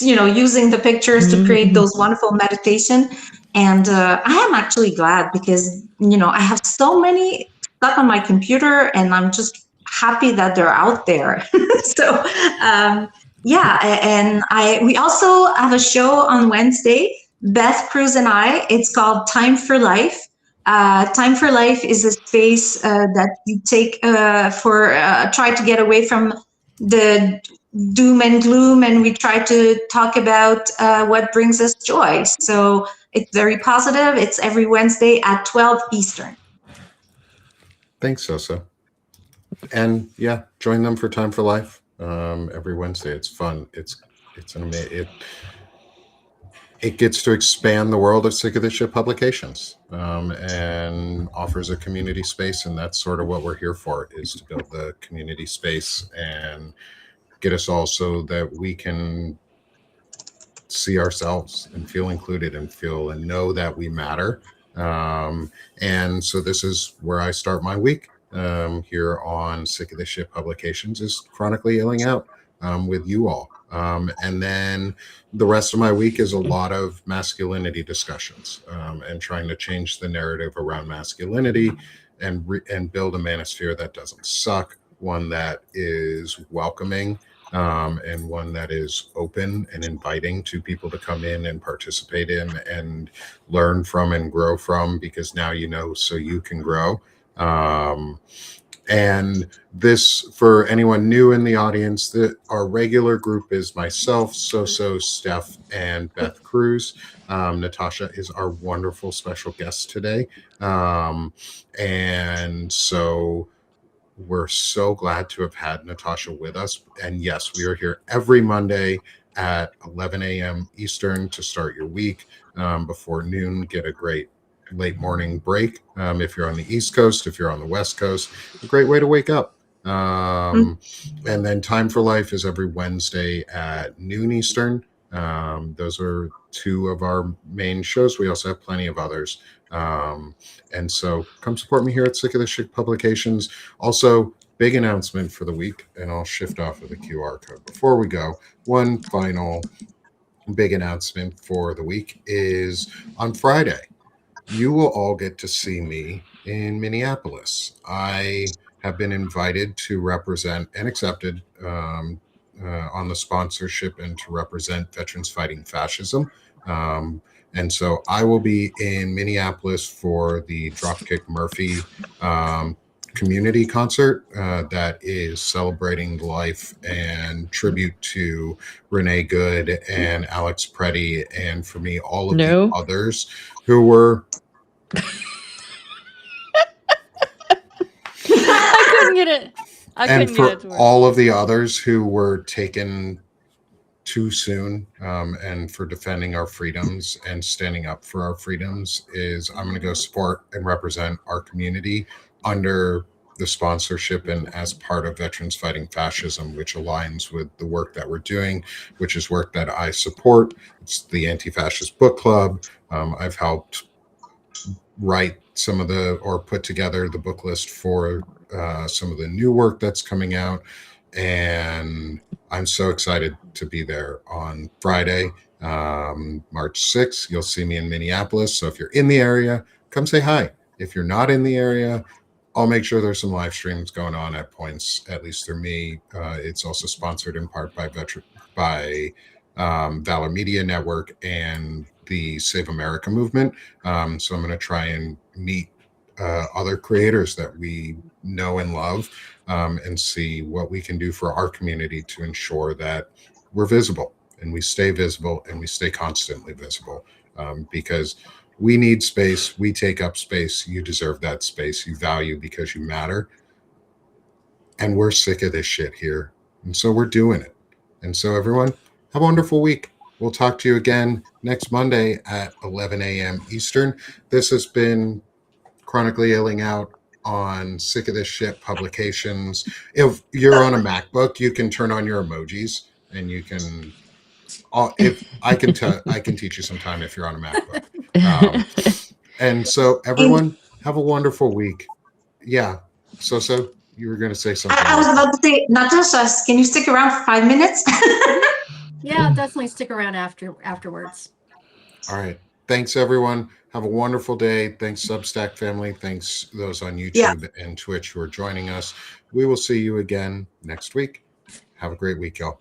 using the pictures to create Mhm. those wonderful meditation. And I am actually glad because, I have so many stuck on my computer and I'm just happy that they're out there. So, yeah. And we also have a show on Wednesday, Beth Cruz and I. It's called Time for Life. Time for Life is a space that you take for try to get away from the doom and gloom, and we try to talk about what brings us joy. So it's very positive. It's every Wednesday at 12 Eastern. Thanks, Sosa. And yeah, join them for Time for Life every Wednesday. It's fun. It's an amazing. It gets to expand the world of Sick of This Shit publications and offers a community space, and that's sort of what we're here for: is to build the community space and get us all so that we can see ourselves and feel included and feel and know that we matter. And so this is where I start my week here on Sick of This Shit Publications, is chronically yelling out with you all. And then the rest of my week is a lot of masculinity discussions and trying to change the narrative around masculinity and build a manosphere that doesn't suck, one that is welcoming, and one that is open and inviting to people to come in and participate in and learn from and grow from, because now so you can grow. And this, for anyone new in the audience, our regular group is myself, Soso, Steph, and Beth Cruz. Natasha is our wonderful special guest today. And so we're so glad to have had Natasha with us. And yes, we are here every Monday at 11 a.m. Eastern to start your week. Before noon, get a great late morning break. If you're on the East Coast, if you're on the West Coast, a great way to wake up. And then Time for Life is every Wednesday at noon Eastern. Those are two of our main shows. We also have plenty of others. And so come support me here at Sick of the Shit Publications. Also, big announcement for the week, and I'll shift off of the QR code. Before we go, one final big announcement for the week is on Friday. You will all get to see me in Minneapolis. I have been invited to represent and accepted on the sponsorship and to represent Veterans Fighting Fascism. And so I will be in Minneapolis for the Dropkick Murphy community concert that is celebrating life and tribute to Renee Good and Alex Preddy, and for me, all of the others who were... I couldn't get it. And for all of the others who were taken too soon, and for defending our freedoms and standing up for our freedoms, I'm going to go support and represent our community under the sponsorship and as part of Veterans Fighting Fascism, which aligns with the work that we're doing, which is work that I support. It's the Anti-Fascist Book Club. I've helped write or put together the book list for some of the new work that's coming out. And I'm so excited to be there on Friday, March 6th. You'll see me in Minneapolis. So if you're in the area, come say hi. If you're not in the area, I'll make sure there's some live streams going on at points, at least through me. It's also sponsored in part by Valor Media Network and the Save America movement. So I'm going to try and meet other creators that we know and love, and see what we can do for our community to ensure that we're visible and we stay visible and we stay constantly visible, because we need space. We take up space. You deserve that space. You value because you matter. And we're sick of this shit here. And so we're doing it. And so everyone, have a wonderful week. We'll talk to you again next Monday at 11 a.m. Eastern. This has been Chronically Yelling Out on Sick of This Shit Publications. If you're on a MacBook, you can turn on your emojis and you can... if I can teach you sometime if you're on a MacBook. And so everyone, have a wonderful week. Yeah. So you were going to say something. I was about to say, Natasha, can you stick around for 5 minutes? Yeah, definitely stick around afterwards. All right. Thanks, everyone. Have a wonderful day. Thanks, Substack family. Thanks, those on YouTube and Twitch who are joining us. We will see you again next week. Have a great week, y'all.